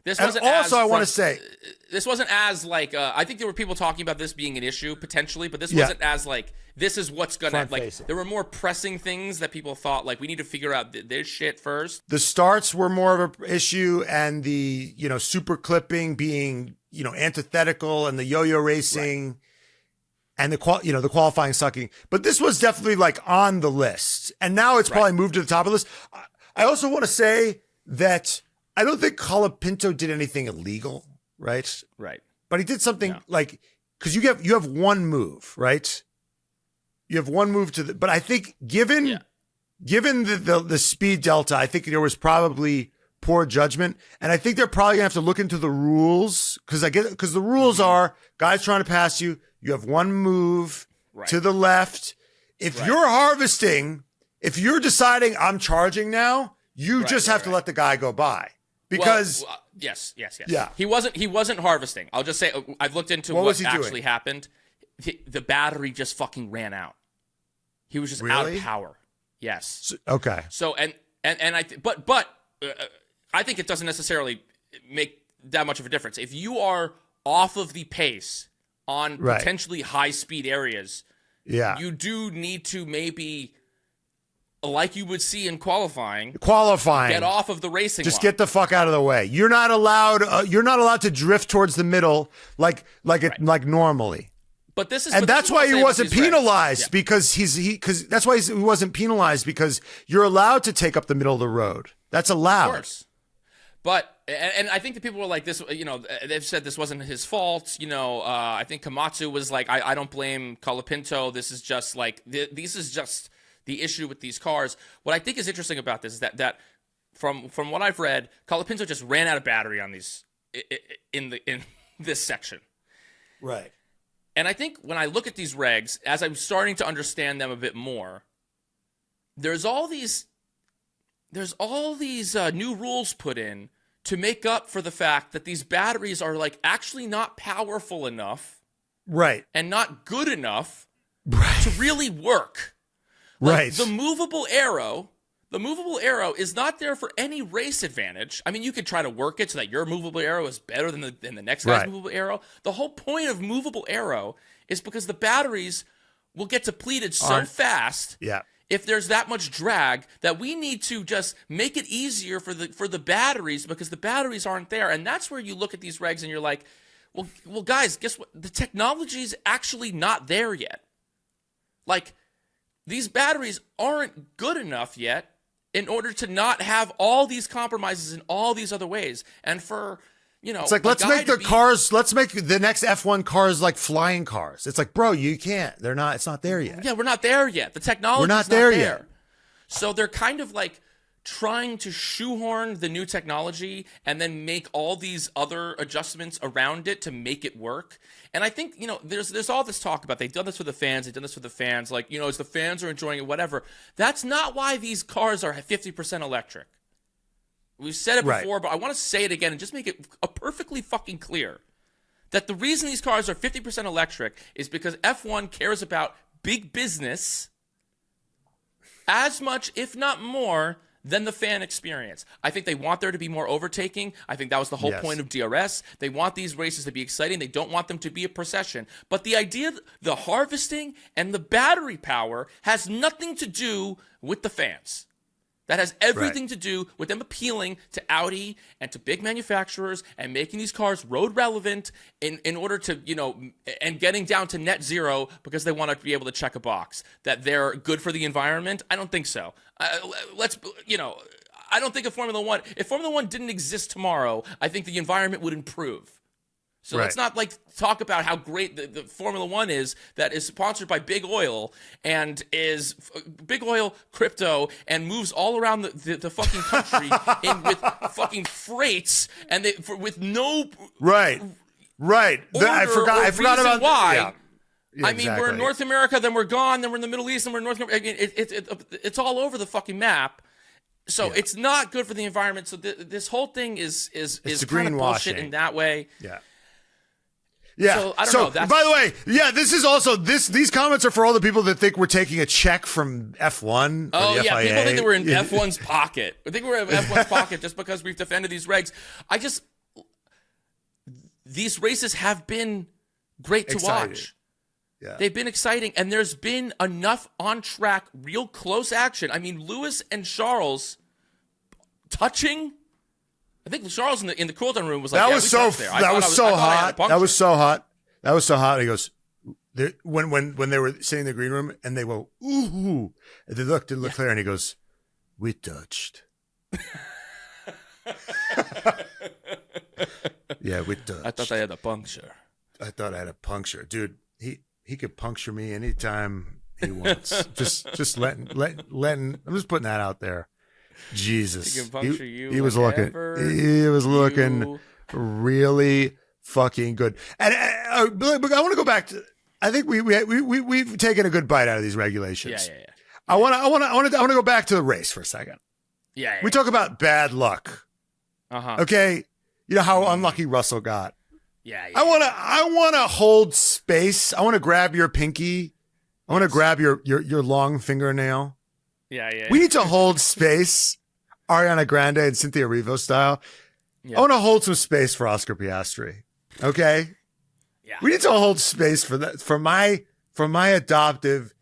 This And wasn't also, as I want to front- say, this wasn't as like I think there were people talking about this being an issue potentially, but this wasn't as like this is what's gonna like. Front-facing. There were more pressing things that people thought like we need to figure out this shit first. the starts were more of an issue, and the super clipping being antithetical, and the yo-yo racing, and the qualifying sucking. But this was definitely like on the list, and now it's probably moved to the top of the list. I also want to say that I don't think Colapinto did anything illegal, right? Right. But he did something like, because you have one move, right? You have one move but I think given the speed delta, I think there was probably poor judgment, and I think they're probably gonna have to look into the rules, because the rules are guys trying to pass you. You have one move to the left. If you're harvesting, if you're deciding I'm charging now, you just have to let the guy go by. Because yes. Yeah. He wasn't harvesting. I'll just say I've looked into what actually happened. The battery just fucking ran out. He was just out of power. Yes. Okay. So and I I think it doesn't necessarily make that much of a difference. If you are off of the pace on potentially high speed areas, you do need to maybe, like you would see in qualifying, get off of the racing Just line. get the fuck out of the way. You're not allowed. You're not allowed to drift towards the middle like normally. But this is, and that's why he wasn't penalized, because because that's why he wasn't penalized, because you're allowed to take up the middle of the road. That's allowed. Of course. But and I think the people were like this. They've said this wasn't his fault. I think Komatsu was like, I don't blame Colapinto. This is just like this is just the issue with these cars. What I think is interesting about this is that from what I've read, Colapinto just ran out of battery on these in this section. Right. And I think when I look at these regs, as I'm starting to understand them a bit more, there's all these new rules put in to make up for the fact that these batteries are like actually not powerful enough, right, and not good enough to really work. Like, the movable arrow is not there for any race advantage. I mean, you could try to work it so that your movable arrow is better than the next guy's movable arrow. The whole point of movable arrow is because the batteries will get depleted so fast. Yeah. If there's that much drag, that we need to just make it easier for the batteries, because the batteries aren't there. And that's where you look at these regs and you're like, well, guys, guess what? The technology's actually not there yet. Like, these batteries aren't good enough yet in order to not have all these compromises in all these other ways. And for, it's like, let's make the next F1 cars like flying cars. It's like, bro, you can't. It's not there yet. Yeah, we're not there yet. The technology's not there yet. So they're kind of like trying to shoehorn the new technology and then make all these other adjustments around it to make it work. And I think, there's all this talk about they've done this for the fans, like, as the fans are enjoying it, whatever. That's not why these cars are 50% electric. We've said it before, but I want to say it again and just make it perfectly fucking clear that the reason these cars are 50% electric is because F1 cares about big business as much, if not more, than the fan experience. I think they want there to be more overtaking. I think that was the whole point of DRS. They want these races to be exciting. They don't want them to be a procession. But the idea, the harvesting and the battery power has nothing to do with the fans. That has everything to do with them appealing to Audi and to big manufacturers and making these cars road relevant in order to, and getting down to net zero because they want to be able to check a box. That they're good for the environment? I don't think so. I don't think if Formula One didn't exist tomorrow, I think the environment would improve. So let's not talk about how great the Formula One is, that is sponsored by Big Oil and is Big Oil crypto and moves all around the fucking country with fucking freights and with no I forgot about why. Yeah. I mean, we're in North America, then we're gone, then we're in the Middle East, then we're in North America. It's all over the fucking map. So it's not good for the environment. So this whole thing is kind of bullshit in that way. Yeah. Yeah. So, I don't know. By the way, this is also these comments are for all the people that think we're taking a check from F1. Oh, the yeah. FIA. People think that we're in F1's pocket. I think we're in F1's pocket just because we've defended these regs. these races have been great to Exciting. watch. Yeah. They've been exciting, and there's been enough on-track, real close action. I mean, Lewis and Charles touching. I think Charles in the cooldown room was like, that was so hot. That was so hot. That was so hot. He goes, when they were sitting in the green room and they go, ooh, and they looked at Leclerc and he goes, we touched. Yeah, we touched. I thought I had a puncture. I thought I had a puncture. Dude, he could puncture me anytime he wants. just letting I'm just putting that out there. Jesus. He can puncture you. He was looking really fucking good. And I want to go back to, I think we've taken a good bite out of these regulations. Yeah. I want to go back to the race for a second. Yeah. We talk about bad luck. Uh-huh. Okay? You know how unlucky Russell got. Yeah. I want to hold space. I want to grab your pinky. I want to grab your long fingernail. Yeah. We need to hold space, Ariana Grande and Cynthia Erivo style. Yeah. I want to hold some space for Oscar Piastri. Okay? Yeah. We need to hold space for that for my adoptive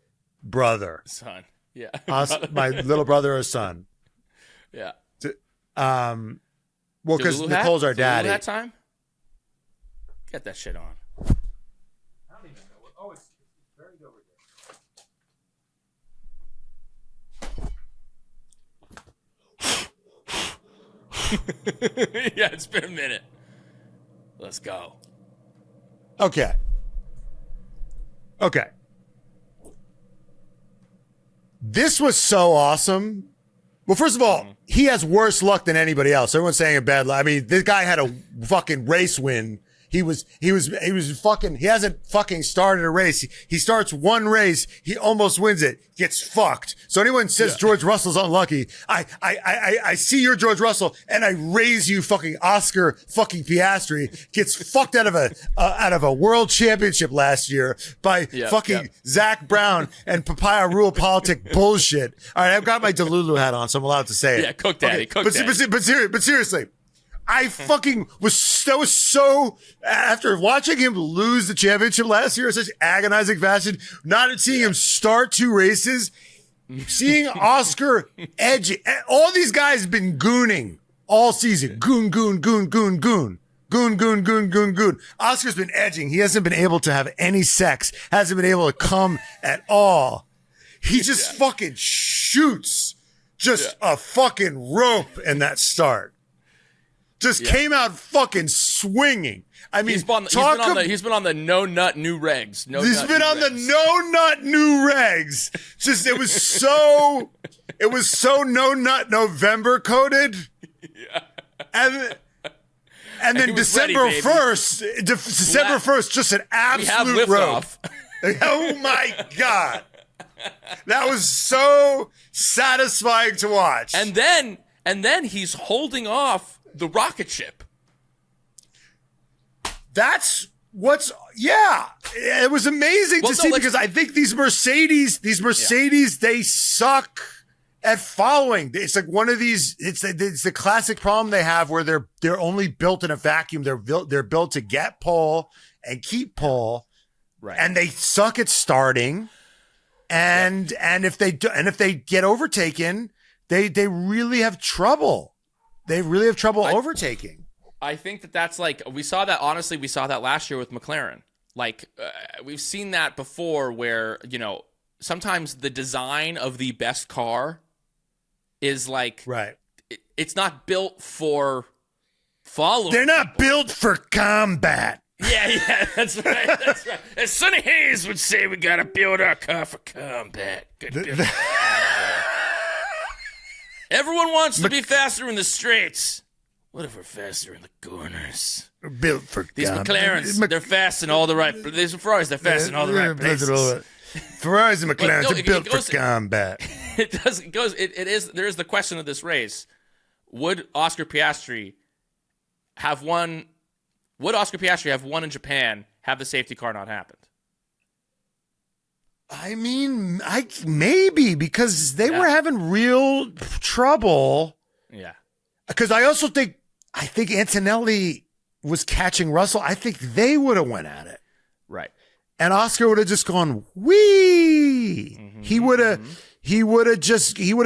brother. Son. Yeah. My little brother or son. Yeah. Well, because Nicole's our daddy. That time? Get that shit on. I don't even know. Oh, it's very over there. Yeah, it's been a minute. Let's go. Okay. This was so awesome. Well, first of all, he has worse luck than anybody else. Everyone's saying a bad luck. I mean, this guy had a fucking race win. He hasn't fucking started a race. He starts one race. He almost wins it. Gets fucked. So anyone says George Russell's unlucky, I see your George Russell and I raise you fucking Oscar fucking Piastri. Gets fucked out of a world championship last year by Zach Brown and papaya rule politic bullshit. All right. I've got my Delulu hat on, so I'm allowed to say it. Yeah. Cook daddy. Cook daddy. But seriously. I fucking was so after watching him lose the championship last year in such agonizing fashion, not seeing him start two races, seeing Oscar edge. All these guys have been gooning all season. Goon. Oscar's been edging. He hasn't been able to have any sex, hasn't been able to come at all. He just fucking shoots a fucking rope in that start. Came out fucking swinging. I mean, he's been on the no nut new regs. No nut new regs. It was so no nut November coded. Yeah. And then December 1st, just an absolute rope. Oh my God. That was so satisfying to watch. And then he's holding off the rocket ship. It was amazing to see because I think these Mercedes, they suck at following. It's like one of these, it's the classic problem they have where they're only built in a vacuum. They're built to get pole and keep pole. Right. And they suck at starting. And if they get overtaken, they really have trouble. They really have trouble overtaking. I think that's like, we saw that last year with McLaren. Like, we've seen that before where, sometimes the design of the best car is like, right. It's not built for following. They're not built for combat. Yeah, that's right. As Sonny Hayes would say, we got to build our car for combat. Good. Everyone wants to be faster in the straights. What if we're faster in the corners? We're built for these McLarens. They're fast in all the right. These Ferraris. They're fast in all the right places. Ferraris and McLarens are built for combat. It is. There is the question of this race: would Oscar Piastri have won? Would Oscar Piastri have won in Japan? Have the safety car not happened? I mean, maybe because they were having real trouble. Yeah. Because I think Antonelli was catching Russell, I think they would have went at it. Right. And Oscar would have just gone, wee. Mm-hmm, He would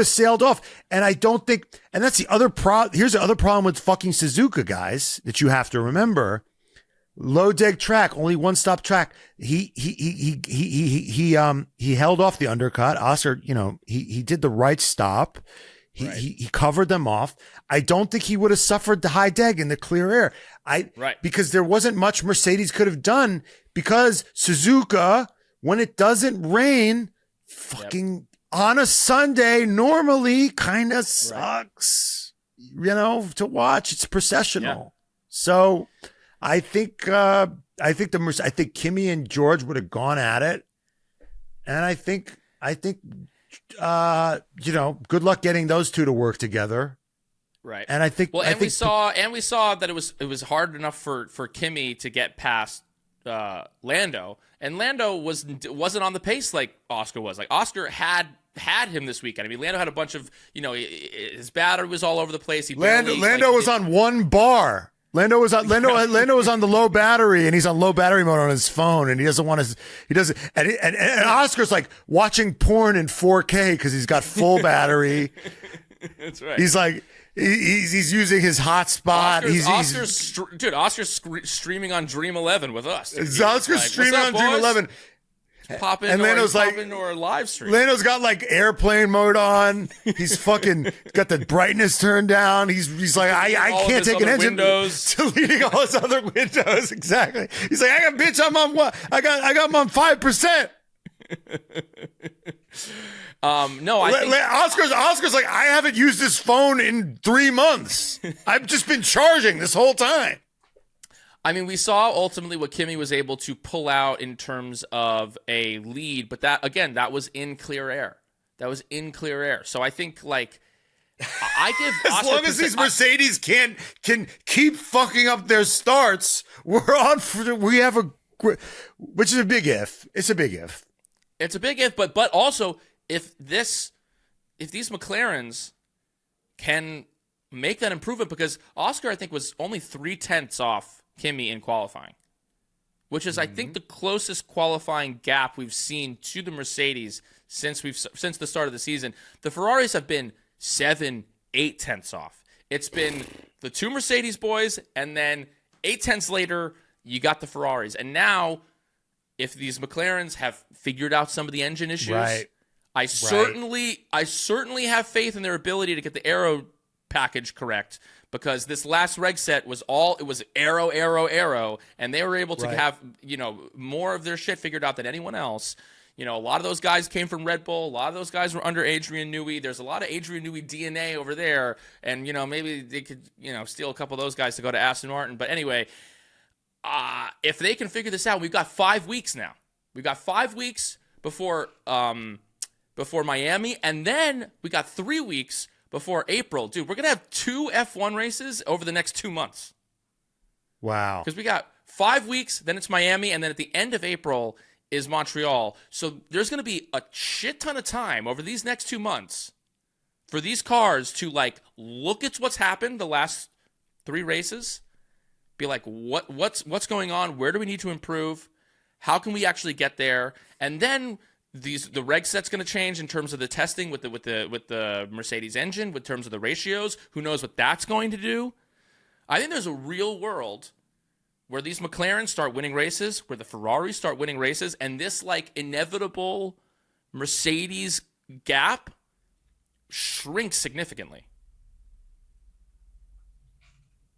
have sailed off. And I don't think, and that's the other here's the other problem with fucking Suzuka, guys, that you have to remember. Low deck track, only one stop track. He held off the undercut. Oscar, he did the right stop. He covered them off. I don't think he would have suffered the high deg in the clear air. Because there wasn't much Mercedes could have done, because Suzuka, when it doesn't rain, fucking on a Sunday to watch. It's processional. Yeah. So I think Kimi and George would have gone at it. And I think good luck getting those two to work together. Right. And I think, we saw that it was hard enough for Kimi to get past Lando, and Lando wasn't on the pace like Oscar was. Like Oscar had him this weekend. I mean, Lando had a bunch of, his battery was all over the place. Lando was on one bar. Lando was on the low battery, and he's on low battery mode on his phone, and he doesn't, and Oscar's like watching porn in 4K because he's got full battery. That's right. He's like, he's using his hotspot. Oscar's streaming on Dream 11 with us. Oscar's streaming on Dream 11. Pop in, and Lando's or live stream. Lando's got like airplane mode on. He's fucking got the brightness turned down. He's like, I can't take an engine. Deleting all his other windows. Exactly. He's like, bitch, I'm on what? I got him on 5%. No, I think Oscar's like, I haven't used this phone in 3 months. I've just been charging this whole time. I mean, we saw ultimately what Kimi was able to pull out in terms of a lead, but that was in clear air. So I think, like, I give as long as these Mercedes can keep fucking up their starts, we have which is a big if. It's a big if. It's a big if, but also if these McLarens can make that improvement, because Oscar, I think, was only 0.3 off Kimi in qualifying, which is, I think, the closest qualifying gap we've seen to the Mercedes since the start of the season. The Ferraris have been 7-8 off. It's been the two Mercedes boys, and then 0.8 later, you got the Ferraris. And now, if these McLarens have figured out some of the engine issues, I certainly have faith in their ability to get the aero package correct, because this last reg set was aero, and they were able to have, more of their shit figured out than anyone else. A lot of those guys came from Red Bull. A lot of those guys were under Adrian Newey. There's a lot of Adrian Newey DNA over there, and maybe they could steal a couple of those guys to go to Aston Martin. But anyway, if they can figure this out, we've got 5 weeks now. We've got 5 weeks before Miami, and then we got 3 weeks before April. Dude, we're going to have 2 F1 races over the next 2 months. Wow. Because we got 5 weeks, then it's Miami, and then at the end of April is Montreal. So there's going to be a shit ton of time over these next 2 months for these cars to, like, look at what's happened the last 3 races, be like, what's going on? Where do we need to improve? How can we actually get there? And then the reg set's going to change in terms of the testing with the Mercedes engine, in terms of the ratios. Who knows what that's going to do? I think there's a real world where these McLarens start winning races, where the Ferraris start winning races, and this, like, inevitable Mercedes gap shrinks significantly.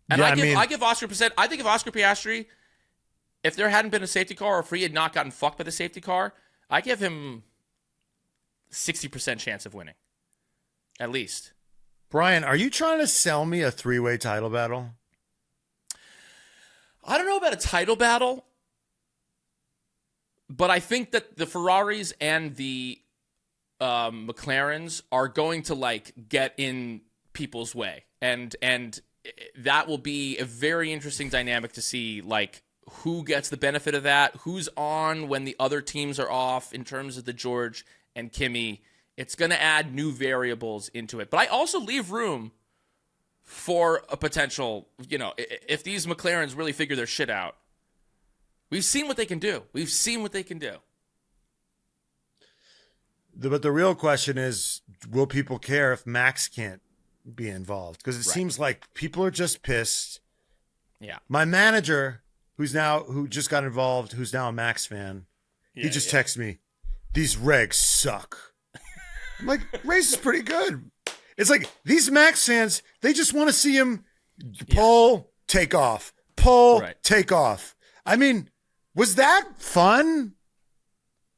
And I think if Oscar Piastri, if there hadn't been a safety car, or if he had not gotten fucked by the safety car, I give him 60% chance of winning, at least. Brian, are you trying to sell me a 3-way title battle? I don't know about a title battle, but I think that the Ferraris and the McLarens are going to, like, get in people's way, and that will be a very interesting dynamic to see, like, who gets the benefit of that, who's on when the other teams are off in terms of the George and Kimi. It's going to add new variables into it. But I also leave room for a potential, if these McLarens really figure their shit out. We've seen what they can do. But the real question is, will people care if Max can't be involved? Because it seems like people are just pissed. Yeah. My manager, who just got involved, who's now a Max fan, he just texted me, these regs suck. I'm like, race is pretty good. It's like these Max fans, they just want to see him pull, take off, take off. I mean, was that fun?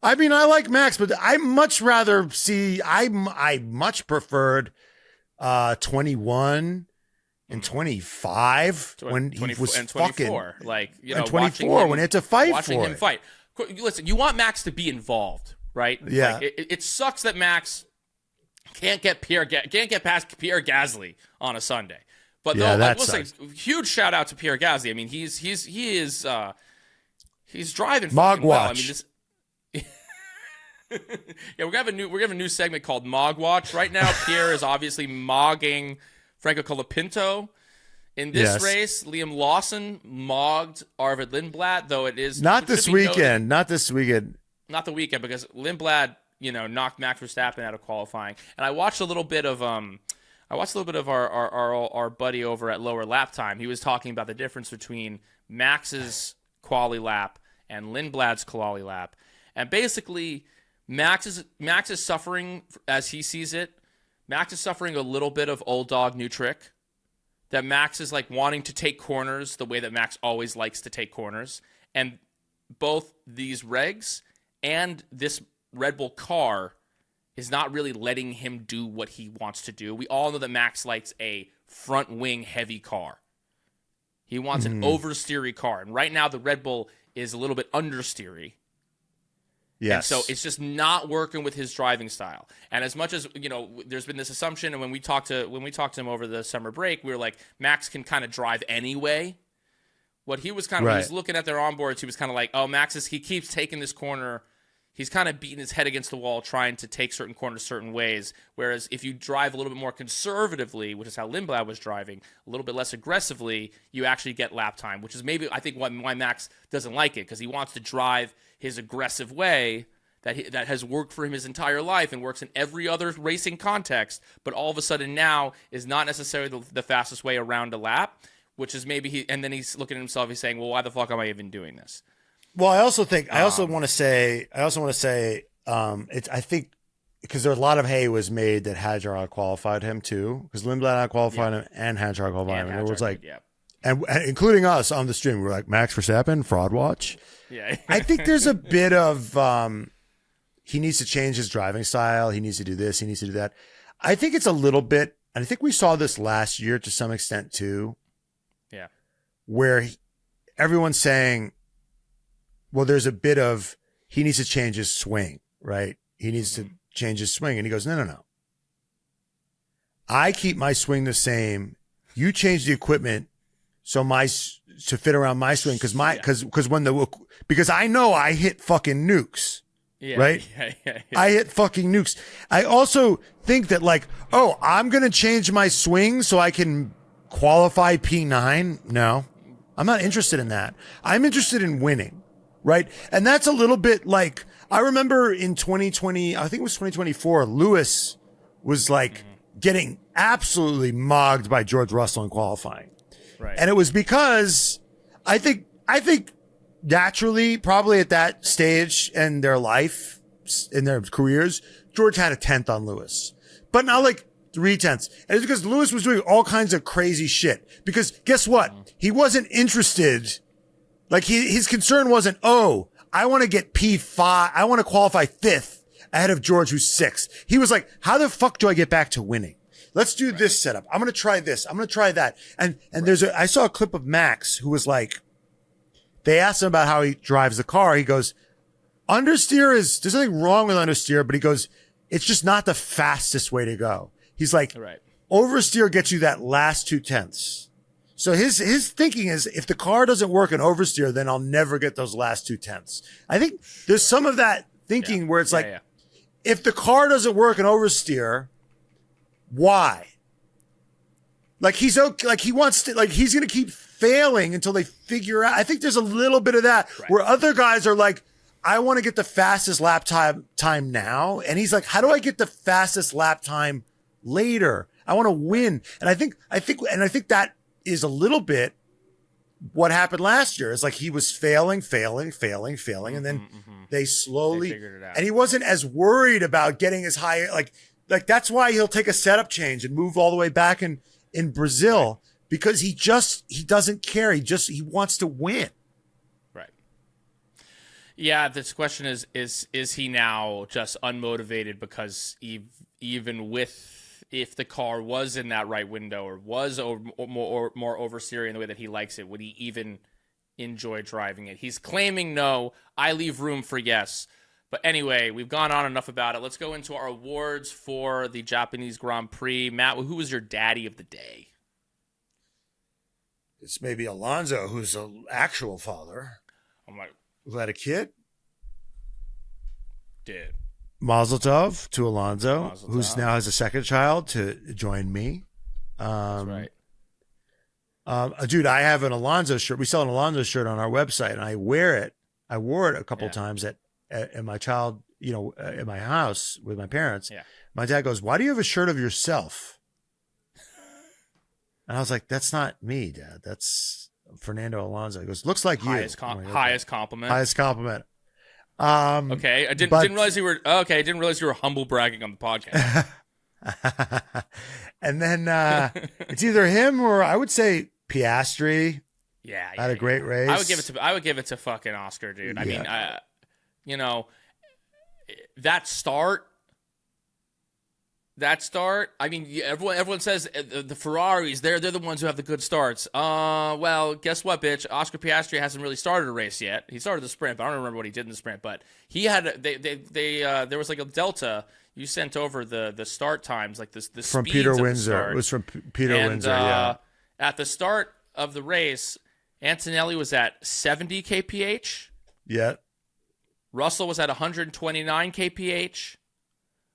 I mean, I like Max, but I much rather see, I much preferred 21 and 25 when he was and 24, fucking, like, and 24 when he had to fight watching for him it. fight. Listen, you want Max to be involved, right? Yeah. Like, it sucks that Max can't get past Pierre Gasly on a Sunday. But Yeah, though, that I will say, huge shout out to Pierre Gasly. I mean, he's driving fucking well. I mean, this. Yeah, we're gonna have a new segment called Mog Watch. Right now, Pierre is obviously mogging Franco Colapinto. In this race, Liam Lawson mogged Arvid Lindblad, though it is not this weekend. Not this weekend. Not the weekend, because Lindblad, knocked Max Verstappen out of qualifying. And I watched a little bit of our buddy over at Lower Lap Time. He was talking about the difference between Max's quali lap and Lindblad's quali lap. And basically, Max is suffering, as he sees it. Max is suffering a little bit of old dog, new trick. That Max is like wanting to take corners the way that Max always likes to take corners. And both these regs and this Red Bull car is not really letting him do what he wants to do. We all know that Max likes a front wing heavy car. He wants an oversteery car. And right now the Red Bull is a little bit understeery. Yes. And so it's just not working with his driving style. And as much as, there's been this assumption, and when we talked to him over the summer break, we were like, Max can kind of drive anyway. What he was kind of, he was looking at their onboards, he was kind of like, oh, he keeps taking this corner. He's kind of beating his head against the wall trying to take certain corners certain ways. Whereas if you drive a little bit more conservatively, which is how Lindblad was driving, a little bit less aggressively, you actually get lap time, which is maybe, I think, why Max doesn't like it, because he wants to drive his aggressive way that has worked for him his entire life and works in every other racing context, but all of a sudden now is not necessarily the fastest way around a lap, which is maybe and then he's looking at himself, he's saying, well, why the fuck am I even doing this? Well, I also want to say, I think because there a lot of hay was made that Hadjar qualified him too, because Lindblad qualified him and Hadjar qualified him. It was like, and including us on the stream, we were like, Max Verstappen, fraud watch. Yeah. I think there's a bit of, he needs to change his driving style. He needs to do this. He needs to do that. I think it's a little bit, and I think we saw this last year to some extent too. Yeah. Where everyone's saying, well, there's a bit of, he needs to change his swing, right? He needs to change his swing. And he goes, no. I keep my swing the same. You change the equipment to fit around my swing. Because I know I hit fucking nukes. Yeah, right? Yeah. I hit fucking nukes. I also think that I'm going to change my swing so I can qualify P9. No, I'm not interested in that. I'm interested in winning. Right. And that's a little bit like, I remember in 2020, I think it was 2024, Lewis was getting absolutely mogged by George Russell in qualifying. Right. And it was because I think naturally, probably at that stage in their life, in their careers, George had a 10th on Lewis, but not 3/10. And it's because Lewis was doing all kinds of crazy shit, because guess what? He wasn't interested. His concern wasn't, I want to get P5. I want to qualify 5th ahead of George, who's 6th. He was like, how the fuck do I get back to winning? Let's do this setup. I'm going to try this. I'm going to try that. And I saw a clip of Max who was they asked him about how he drives the car. He goes, there's nothing wrong with understeer, but he goes, it's just not the fastest way to go. He's like, oversteer gets you that last 2/10. So his thinking is, if the car doesn't work in oversteer, then I'll never get those last 2/10. I think there's some of that thinking where it's if the car doesn't work in oversteer, why? Like he's okay, like he wants to, like he's going to keep failing until they figure out. I think there's a little bit of that where other guys are like, I want to get the fastest lap time now. And he's like, how do I get the fastest lap time later? I want to win. And I think that is a little bit what happened last year. It's like he was failing. And then they slowly, figured it out. and he wasn't as worried about getting as high. Like that's why he'll take a setup change and move all the way back in Brazil, because he doesn't care. He wants to win. Right. Yeah. This question is he now just unmotivated because even with, if the car was in that right window or was more oversteering in the way that he likes it, would he even enjoy driving it? He's claiming no. I leave room for yes. But anyway, we've gone on enough about it. Let's go into our awards for the Japanese Grand Prix. Matt, who was your daddy of the day? It's maybe Alonso, who's an actual father. I'm like, who had a kid. Did. Mazel tov to Alonso, Mazel who's tov. now has a second child to join me. That's right. Dude, I have an Alonso shirt. We sell an Alonso shirt on our website, and I wear it. I wore it a couple times at my child, at my house with my parents. Yeah. My dad goes, "Why do you have a shirt of yourself?" And I was like, "That's not me, Dad. That's Fernando Alonso." He goes, "Looks like you." Highest compliment. Highest compliment. Okay, I didn't realize you were. Okay, I didn't realize you were humble bragging on the podcast. And then it's either him or I would say Piastri. Had a great race. I would give it to fucking Oscar, dude. I mean, that start. I mean, everyone says the Ferraris, they're the ones who have the good starts. Well, guess what, bitch? Oscar Piastri hasn't really started a race yet. He started the sprint, but I don't remember what he did in the sprint. But he had there was like a delta. You sent over the start times, like the from speeds Peter of Windsor. The start. It was from Peter Windsor. Yeah. At the start of the race, Antonelli was at 70 kph. Yeah. Russell was at 129 kph.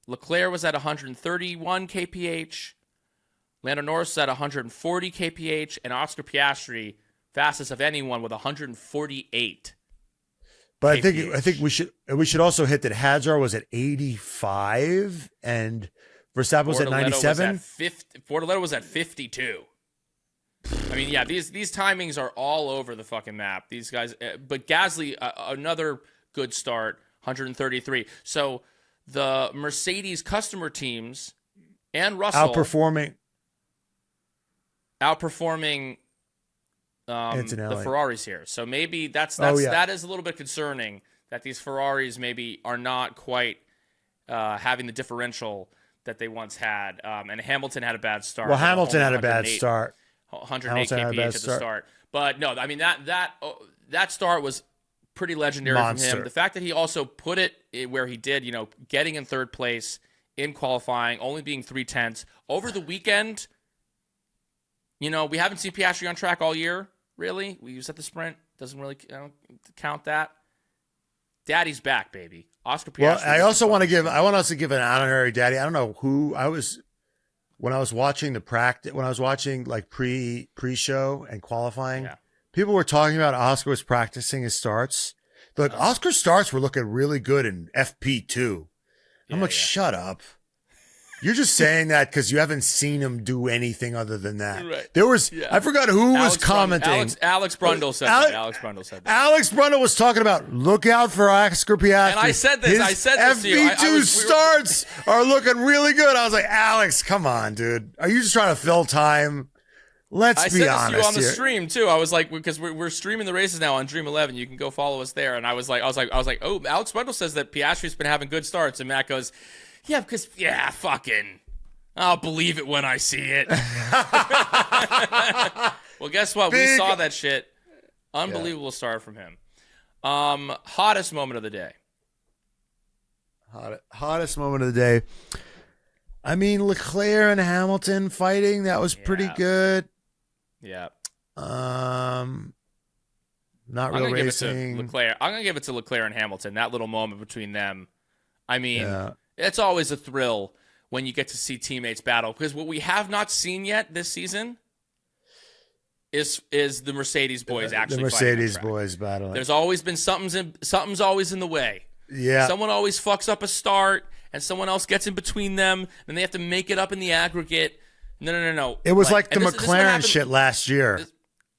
Leclerc was at 131 kph. Lando Norris was at 140 kph, and Oscar Piastri, fastest of anyone, with 148. But kph. I think we should also hit that Hadjar was at 85 and Verstappen was at 97. Bortoletto was at 52. I mean, yeah, these timings are all over the fucking map. These guys, but Gasly, another good start, 133. So the Mercedes customer teams and Russell outperforming the Ferraris here. So maybe that is a little bit concerning that these Ferraris maybe are not quite having the differential that they once had. And Hamilton had a bad start. Well, Hamilton had a bad start. 108 kph at the start. But no, I mean that start was pretty legendary from him. The fact that he also put it where he did, getting in third place in qualifying, only being 3/10 over the weekend. We haven't seen Piastri on track all year, really. We use at the sprint. Doesn't really count that. Daddy's back, baby. Oscar Piastri. Well, I want us to give an honorary daddy. I don't know who when I was watching the practice, when I was watching like pre-show and qualifying, people were talking about Oscar was practicing his starts. Like Oscar's starts were looking really good in FP2. I'm like, shut up. You're just saying that because you haven't seen him do anything other than that. Right. There was, I forgot who was commenting. Alex Brundle said that. Alex Brundle said that. Alex Brundle was talking about, look out for Oscar Piastri. And I said this. To you. FP2 starts are looking really good. I was like, Alex, come on, dude. Are you just trying to fill time? Let's be honest. I said this to you on the stream too. I was like, because we're streaming the races now on Dream 11. You can go follow us there. And I was like, oh, Alex Brundle says that Piastri's been having good starts, and Matt goes, yeah, because fucking, I'll believe it when I see it. Well, guess what? We saw that shit. Unbelievable start from him. Hottest moment of the day. Hottest moment of the day. I mean, Leclerc and Hamilton fighting, that was pretty good. Yeah. Not real racing. I'm going to give it to Leclerc and Hamilton. That little moment between them. I mean, it's always a thrill when you get to see teammates battle, because what we have not seen yet this season is the Mercedes boys actually the Mercedes fighting on track. boys battling. There's always been something's always in the way. Yeah. Someone always fucks up a start, and someone else gets in between them, and they have to make it up in the aggregate. No. It was like the McLaren shit last year.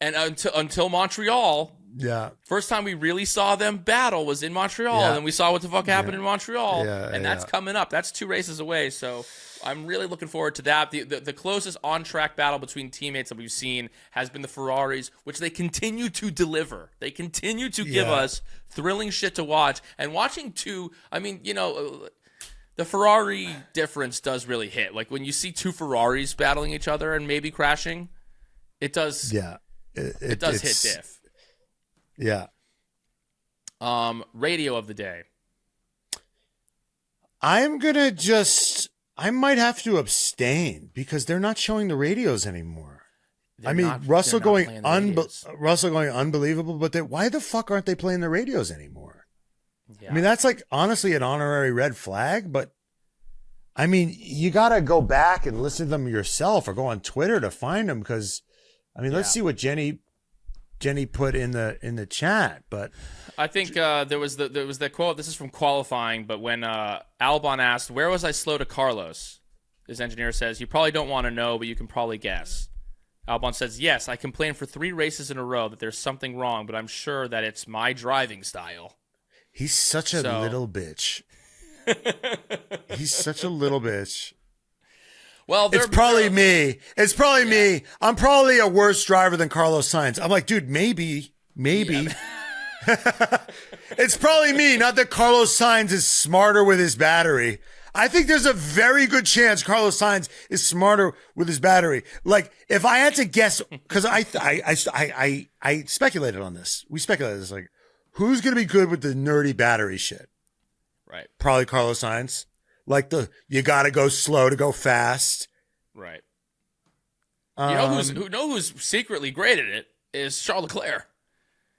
And until Montreal, yeah, first time we really saw them battle was in Montreal, and we saw what the fuck happened in Montreal, and that's coming up. That's 2 races away, so I'm really looking forward to that. The closest on-track battle between teammates that we've seen has been the Ferraris, which they continue to deliver. They continue to give us thrilling shit to watch, and watching two. I mean, the Ferrari difference does really hit. Like when you see 2 Ferraris battling each other and maybe crashing, it does. Yeah, it does hit diff. Yeah. Radio of the day. I might have to abstain because they're not showing the radios anymore. Russell going unbelievable, but why the fuck aren't they playing the radios anymore? Yeah. I mean, that's like honestly an honorary red flag, but I mean, you got to go back and listen to them yourself or go on Twitter to find them because I mean, let's see what Jenny put in the chat, but I think there was that quote. This is from qualifying, but when Albon asked, "Where was I slow to Carlos?" His engineer says, "You probably don't want to know, but you can probably guess." Albon says, "Yes, I complained for 3 races in a row that there's something wrong, but I'm sure that it's my driving style." He's such a little bitch. He's such a little bitch. Well, it's probably me. It's probably me. I'm probably a worse driver than Carlos Sainz. I'm like, dude, maybe. Yeah. It's probably me, not that Carlos Sainz is smarter with his battery. I think there's a very good chance Carlos Sainz is smarter with his battery. Like, if I had to guess, because I speculated on this. We speculated this, like, who's going to be good with the nerdy battery shit? Right. Probably Carlos Sainz. Like you got to go slow to go fast. Right. Who's secretly great at it is Charles Leclerc.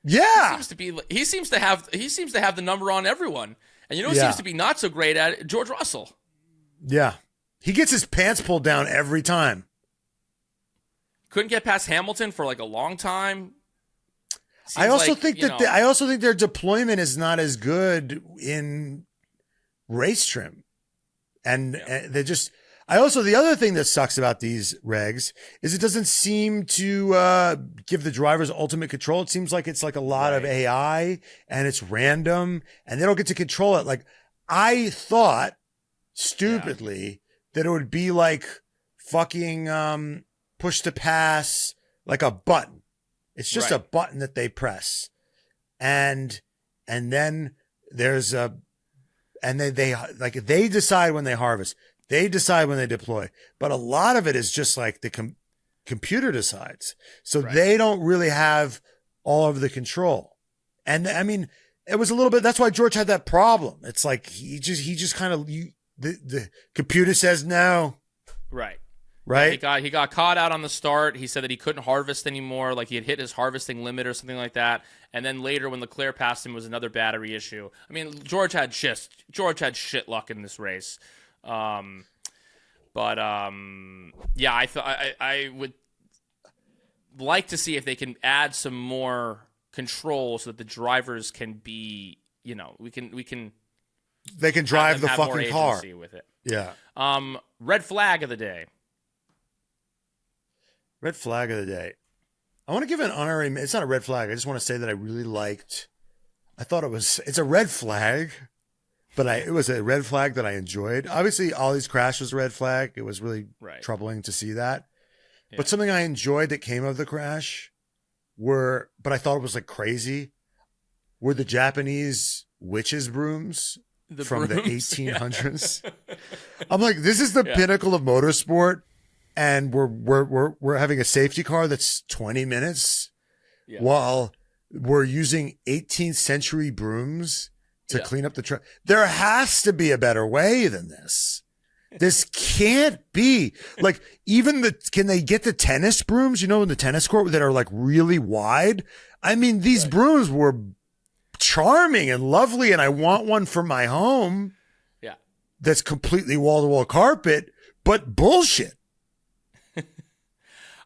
Yeah. He seems to have the number on everyone. And who seems to be not so great at it? George Russell. Yeah. He gets his pants pulled down every time. Couldn't get past Hamilton for like a long time. I also think their deployment is not as good in race trim. And they just, the other thing that sucks about these regs is it doesn't seem to give the drivers ultimate control. It seems like it's like a lot of AI and it's random and they don't get to control it. Like I thought stupidly that it would be like fucking push to pass, like a button. It's just a button that they press. And then there's and they decide when they harvest, they decide when they deploy, but a lot of it is just like the computer decides. So they don't really have all of the control. And I mean, it was a little bit, that's why George had that problem. It's like, he just kind of, the computer says no. Right. Right. He got caught out on the start. He said that he couldn't harvest anymore. Like he had hit his harvesting limit or something like that. And then later when Leclerc passed him was another battery issue. I mean, George had shit luck in this race. I would like to see if they can add some more control so that the drivers can be, they can drive the fucking car with it. Yeah. Red flag of the day. Red flag of the day. I want to give an honorary. It's not a red flag. I just want to say that I really liked. It's a red flag, but it was a red flag that I enjoyed. Obviously, Ollie's crash was a red flag. It was really troubling to see that. Yeah. But something I enjoyed that came of the crash but I thought it was like crazy, were the Japanese witches' brooms from the 1800s. Yeah. I'm like, this is the pinnacle of motorsport. And we're having a safety car that's 20 minutes while we're using 18th century brooms to clean up the track. There has to be a better way than this. This can't be like can they get the tennis brooms, in the tennis court that are like really wide? I mean, these brooms were charming and lovely and I want one for my home. Yeah. that's completely wall-to-wall carpet, but bullshit.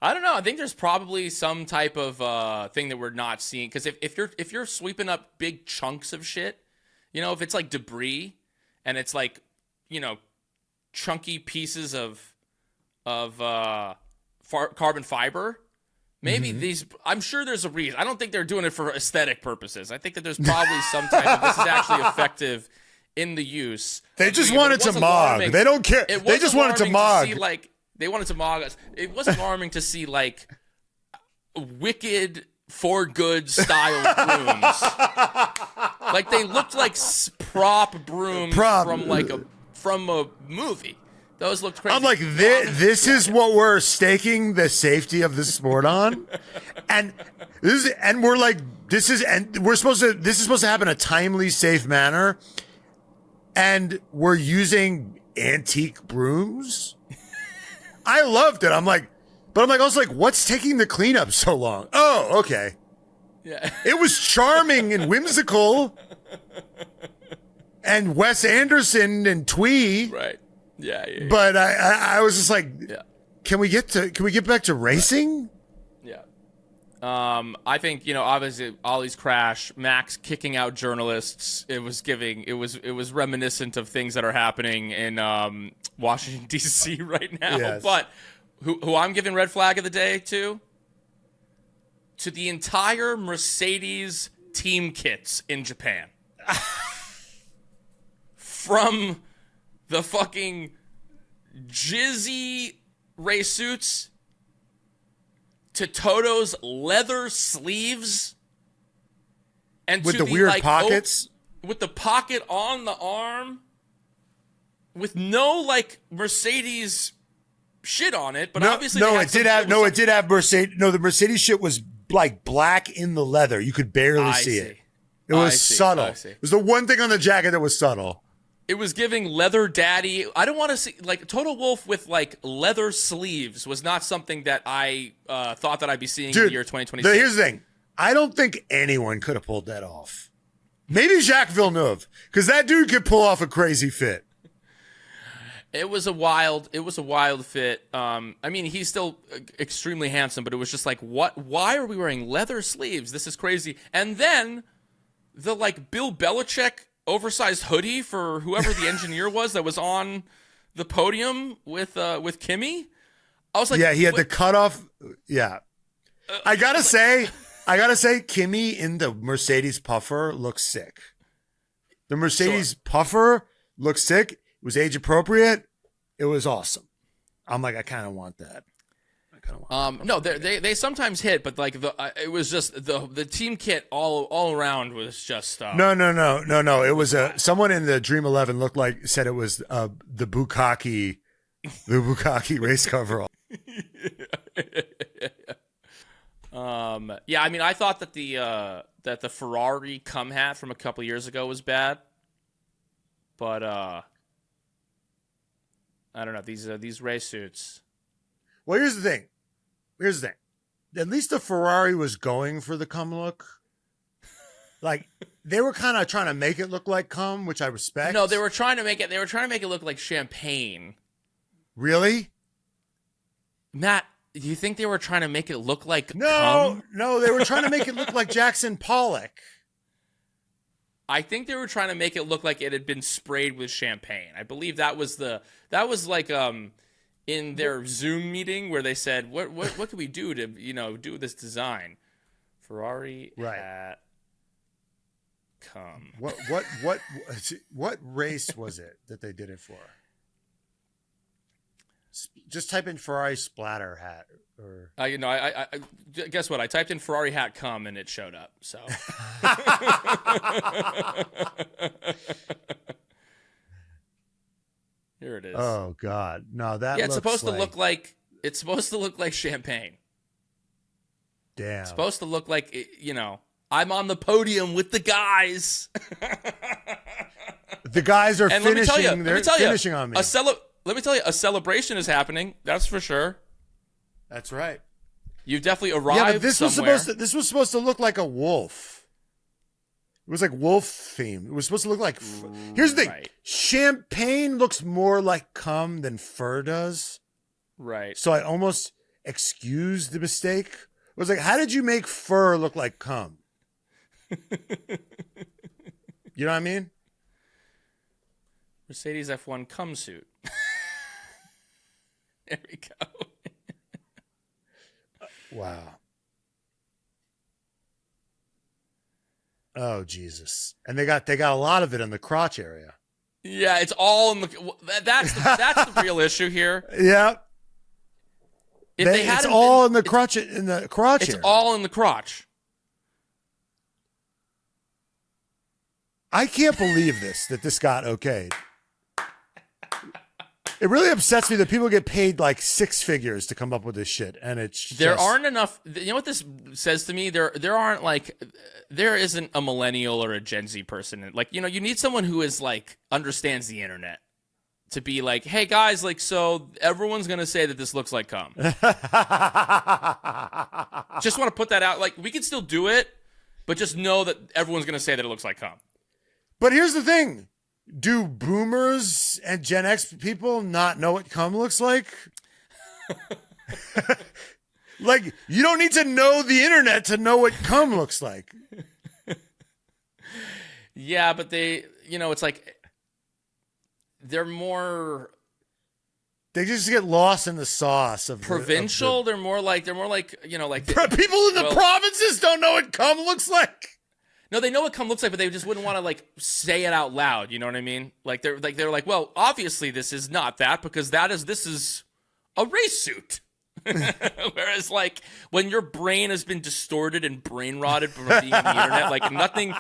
I don't know. I think there's probably some type of thing that we're not seeing, because if you're sweeping up big chunks of shit, if it's like debris and it's like, chunky pieces of carbon fiber, maybe these. I'm sure there's a reason. I don't think they're doing it for aesthetic purposes. I think that there's probably some type of this is actually effective in the use. They just wanted to mog. They don't care. They just wanted to mog. They wanted to mog us. It was alarming to see like wicked for good style brooms. Like they looked like prop brooms from a movie. Those looked crazy. I'm like, this is what we're staking the safety of the sport on, and this is supposed to happen in a timely, safe manner, and we're using antique brooms. I loved it. I'm like, also what's taking the cleanup so long? Oh, okay. Yeah. It was charming and whimsical, and Wes Anderson and Twee. Right. Yeah. But I was just like, yeah. Can we get back to racing? Yeah. I think, obviously Ollie's crash, Max kicking out journalists, it was reminiscent of things that are happening in Washington D.C. right now. Yes. But who I'm giving red flag of the day to the entire Mercedes team kits in Japan. From the fucking jizzy race suits to Toto's leather sleeves, and with to the weird pockets, with the pocket on the arm, with no Mercedes shit on it, but obviously it did have Mercedes. No, the Mercedes shit was like black in the leather. You could barely see it. It was subtle. It was the one thing on the jacket that was subtle. It was giving leather daddy. I don't want to see Total Wolf with leather sleeves was not something that I thought that I'd be seeing in the year 2026. Here's the thing. I don't think anyone could have pulled that off. Maybe Jacques Villeneuve, because that dude could pull off a crazy fit. It was a wild fit. I mean, he's still extremely handsome, but it was just like, what? Why are we wearing leather sleeves? This is crazy. And then the Bill Belichick oversized hoodie for whoever the engineer was that was on the podium with Kimi. I was like, yeah, he had the cutoff. Yeah, I gotta say, Kimi in the Mercedes puffer looks sick. The Mercedes puffer looks sick. It was age appropriate. It was awesome. I'm like, I kind of want that. No, they sometimes hit, but it was just the team kit all around was just No. It was someone in the Dream 11 said it was the Bukkake race coverall. Yeah, I mean, I thought that the Ferrari cum hat from a couple years ago was bad, but I don't know, these race suits. Well, here's the thing. At least the Ferrari was going for the cum look. They were kind of trying to make it look like cum, which I respect. No, they were trying to make it look like champagne. Really? Matt, do you think they were trying to make it look like cum? No, they were trying to make it look like Jackson Pollock. I think they were trying to make it look like it had been sprayed with champagne. I believe that was in their Zoom meeting where they said, what can we do to, do this design? Ferrari hat cum. What race was it that they did it for? Just type in Ferrari splatter hat or I guess what? I typed in Ferrari hat cum and it showed up. So here it is. Oh God. No, that it's supposed to look like champagne. Damn. It's supposed to look like I'm on the podium with the guys. The guys are and finishing. Let me tell you, finishing on me. Let me tell you, a celebration is happening. That's for sure. That's right. You've definitely arrived. Yeah, but this somewhere. was supposed to look like a wolf. It was like wolf themed. It was supposed to look like. Here's the thing: champagne looks more like cum than fur does. Right. So I almost excused the mistake. I was like, "How did you make fur look like cum?" You know what I mean? Mercedes F1 cum suit. There we go. Wow. Oh Jesus! And they got a lot of it in the crotch area. Yeah, it's all in the. That's the real issue here. Yeah. If they had it's all in the crotch area. It's all in the crotch. I can't believe that this got okayed. It really upsets me that people get paid like six figures to come up with this shit, and there aren't enough. You know what this says to me? There isn't a millennial or a Gen Z person. Like, you need someone who is like understands the internet to be like, hey guys, like, so everyone's gonna say that this looks like cum. Just want to put that out. Like, we can still do it, but just know that everyone's gonna say that it looks like cum. But here's the thing. Do boomers and Gen X people not know what cum looks like? Like, you don't need to know the internet to know what cum looks like. Yeah, but they, it's like they're more. They just get lost in the sauce of provincial. They're more like people in the provinces don't know what cum looks like. No, they know what cum looks like, but they just wouldn't want to like say it out loud. You know what I mean? Like they're like, well, obviously this is not that because this is a race suit. Whereas like when your brain has been distorted and brain rotted from being on the internet, like nothing.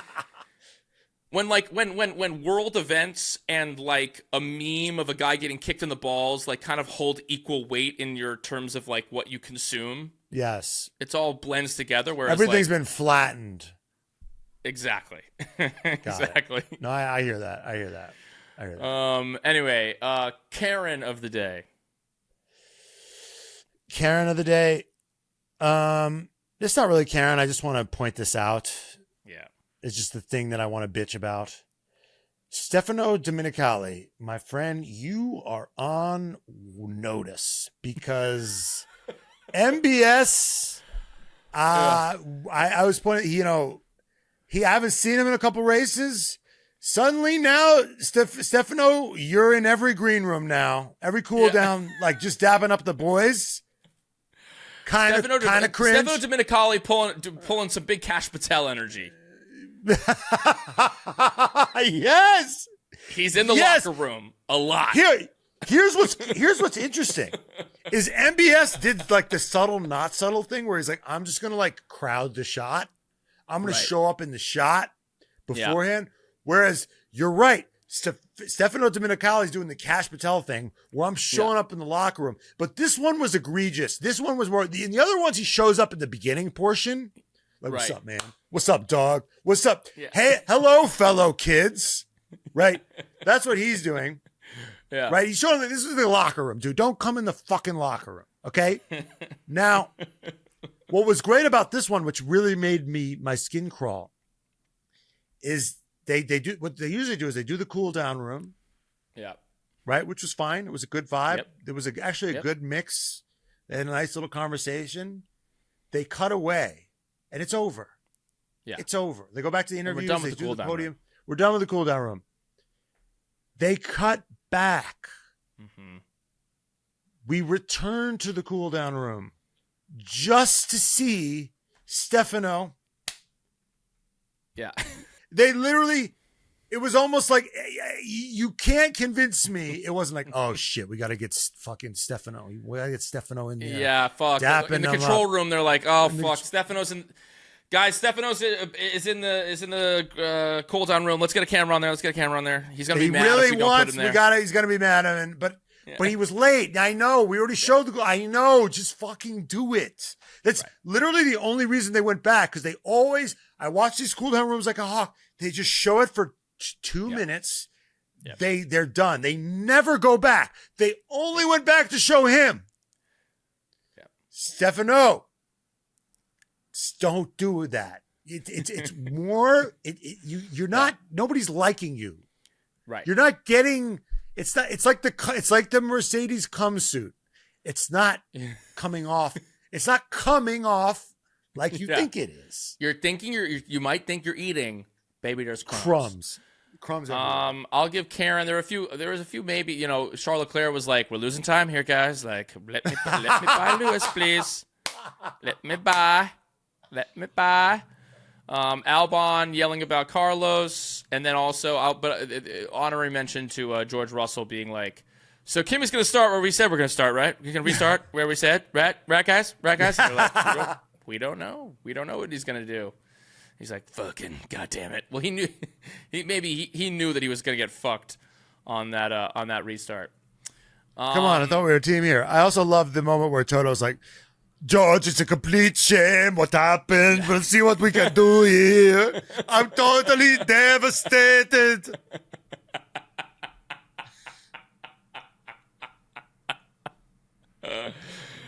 When world events and like a meme of a guy getting kicked in the balls like kind of hold equal weight in your terms of like what you consume. Yes, it's all blends together. Whereas everything's been flattened. Exactly. Exactly. No, I hear that. I hear that. Anyway, Karen of the day. Karen of the day. It's not really Karen. I just want to point this out. Yeah. It's just the thing that I want to bitch about. Stefano Domenicali, my friend, you are on notice because MBS. I was pointing. I haven't seen him in a couple races. Suddenly now, Stefano, you're in every green room now. Every cool down, like just dabbing up the boys. Kind of cringe. Stefano Domenicali pulling some big Cash Patel energy. Yes. He's in the locker room a lot. Here's what's interesting is MBS did like the subtle, not subtle thing where he's like, I'm just going to like crowd the shot. I'm going to show up in the shot beforehand. Yeah. Whereas you're right. Stefano Domenicali is doing the Cash Patel thing where I'm showing up in the locker room. But this one was egregious. This one was more. In the other ones, he shows up in the beginning portion. Like, what's up, man? What's up, dog? What's up? Yeah. Hey, hello, fellow kids. Right? That's what he's doing. Yeah. Right? He's showing this is the locker room, dude. Don't come in the fucking locker room. Okay? Now, what was great about this one, which really made my skin crawl, is they do what they usually do is they do the cool down room. Yeah. Right? Which was fine. It was a good vibe. Yep. There was actually a good mix. They had a nice little conversation. They cut away. And it's over. Yeah. It's over. They go back to the interviews. They do the podium. We're done with the cool down room. They cut back. Mm-hmm. We return to the cool down room just to see Stefano. Yeah. They literally, it was almost like, you can't convince me. It wasn't like, oh shit, we got to get fucking Stefano. We got to get Stefano in there. Yeah, fuck. In the control room, they're like, oh fuck, Stefano's in. Guys, Stefano's is in the cool down room. Let's get a camera on there. He's gonna be mad if we don't put him there. He's gonna be mad at him, but he was late. I know. We already showed the. I know. Just fucking do it. That's literally the only reason they went back because they always. I watch these cool down rooms like a hawk. They just show it for 2 minutes. Yep. They're done. They never go back. They only went back to show him. Yep. Stefano. Don't do that. it's more. You're not. Nobody's liking you. Right. You're not getting. It's not. It's like the Mercedes cum suit. It's not coming off. It's not coming off like you think it is. You're thinking you might think you're eating. Baby, there's Crumbs. Everywhere. I'll give Karen. There was a few maybe. Charles Leclerc was like, "We're losing time here, guys. Like, let me buy Lewis, please. Let me buy. Albon yelling about Carlos, and then also, honorary mention to George Russell being like, "So Kimi's going to start where we said we're going to start, right? We can restart where we said, right, guys? And they're like, we don't know. We don't know what he's going to do." He's like, "Fucking goddamn it!" Well, he knew. He knew that he was going to get fucked on that restart. Come on, I thought we were a team here. I also love the moment where Toto's like, "George, it's a complete shame what happened. We'll see what we can do here. I'm totally devastated."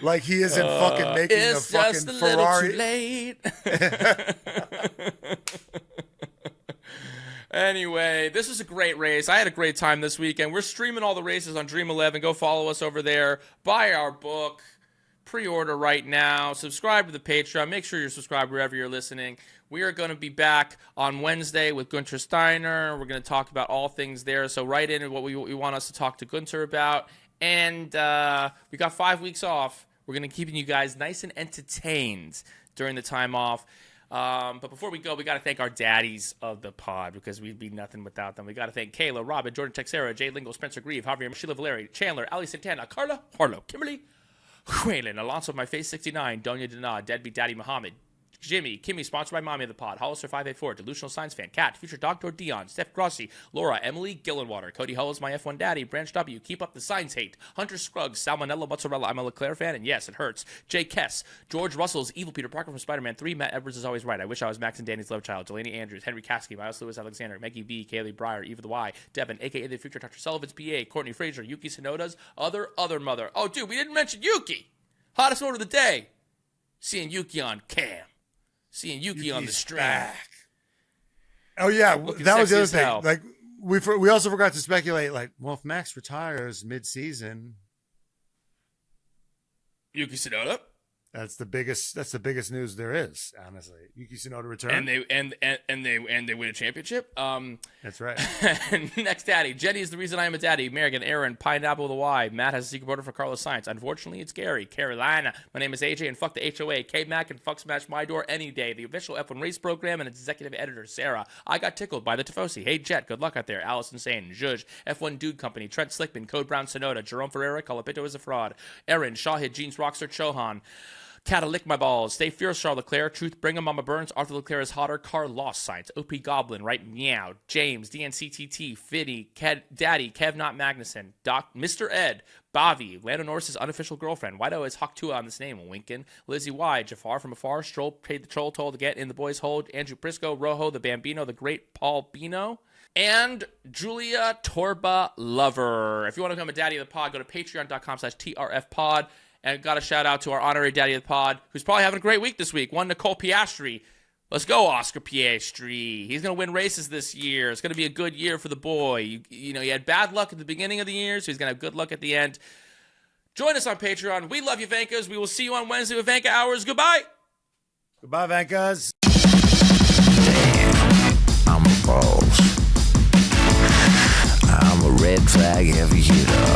Like he isn't fucking making a fucking Ferrari. Little too late. Anyway, this was a great race. I had a great time this weekend. We're streaming all the races on Dream 11. Go follow us over there. Buy our book. Pre-order right now. Subscribe to the Patreon. Make sure you're subscribed wherever you're listening. We are going to be back on Wednesday with Gunter Steiner. We're going to talk about all things there. So write in what we want us to talk to Gunter about. And we got 5 weeks off. We're going to keep you guys nice and entertained during the time off. But before we go, we got to thank our daddies of the pod because we'd be nothing without them. We got to thank Kayla, Robin, Jordan Texera, Jay Lingle, Spencer Grieve, Javier, Sheila Valeri, Chandler, Ali Santana, Carla, Harlow, Kimberly, Waylon, Alonso, My Face 69, Donya Dana, Deadbeat Daddy Muhammad, Jimmy, Kimmy, sponsored by Mommy of the Pod, Hollister 584, Delusional Science Fan, Cat, Future Doctor Dion, Steph Grossi, Laura, Emily, Gillenwater, Cody Hulls, My F1 Daddy, Branch W, Keep Up the Signs Hate, Hunter Scruggs, Salmonella Mozzarella, I'm a Leclerc fan, and yes, it hurts, Jay Kess, George Russell's Evil Peter Parker from Spider-Man 3, Matt Edwards is always right, I wish I was Max and Danny's love child, Delaney Andrews, Henry Caskey, Miles Lewis Alexander, Maggie B, Kaylee Breyer, Eva the Y, Devin, a.k.a. the Future Dr. Sullivan's PA, Courtney Fraser, Yuki Sonoda's other mother. Oh, dude, we didn't mention Yuki! Hottest order of the day. Seeing Yuki on cam. Seeing Yuki on the stream. Back. Oh yeah, that was the other thing. Like we also forgot to speculate. Like, well, if Max retires mid-season, Yuki Tsunoda. That's the biggest news there is, honestly. Yuki Tsunoda return. And they win a championship. That's right. Next daddy. Jenny is the reason I am a daddy. Megan, Aaron, Pineapple with a Y. Matt has a secret order for Carlos Sainz. Unfortunately, it's Gary. Carolina. My name is AJ and fuck the HOA. K-Mac and fuck smash my door any day. The official F1 race program and executive editor, Sarah. I got tickled by the Tifosi. Hey, Jet. Good luck out there. Allison Sane. Zhuzh. F1 Dude Company. Trent Slickman. Code Brown Sonoda. Jerome Ferreira. Calapito is a fraud. Aaron. Shawhead. Jeans Rockstar. Chohan. Cata lick my balls. Stay fierce, Charles Leclerc. Truth, bring 'em, Mama Burns. Arthur Leclerc is hotter. Car lost science. OP Goblin, right? Meow. James, DNCTT, Fiddy, Daddy, Kev Not Magnuson, Doc, Mr. Ed, Bavi, Lando Norris's unofficial girlfriend. White-O has Hawk 2 on this name. Winkin. Lizzie Y, Jafar from afar. Stroll paid the troll toll to get in the boys' hold. Andrew Prisco, Rojo, the Bambino, the great Paul Bino. And Julia Torba Lover. If you want to become a daddy of the pod, go to patreon.com/TRFpod. And got a shout out to our honorary daddy of the pod, who's probably having a great week this week. One Nicole Piastri. Let's go, Oscar Piastri. He's going to win races this year. It's going to be a good year for the boy. You know, he had bad luck at the beginning of the year, so he's going to have good luck at the end. Join us on Patreon. We love you, Vankas. We will see you on Wednesday with Vanka Hours. Goodbye. Goodbye, Vankas. Damn, I'm a boss. I'm a red flag heavy hitter.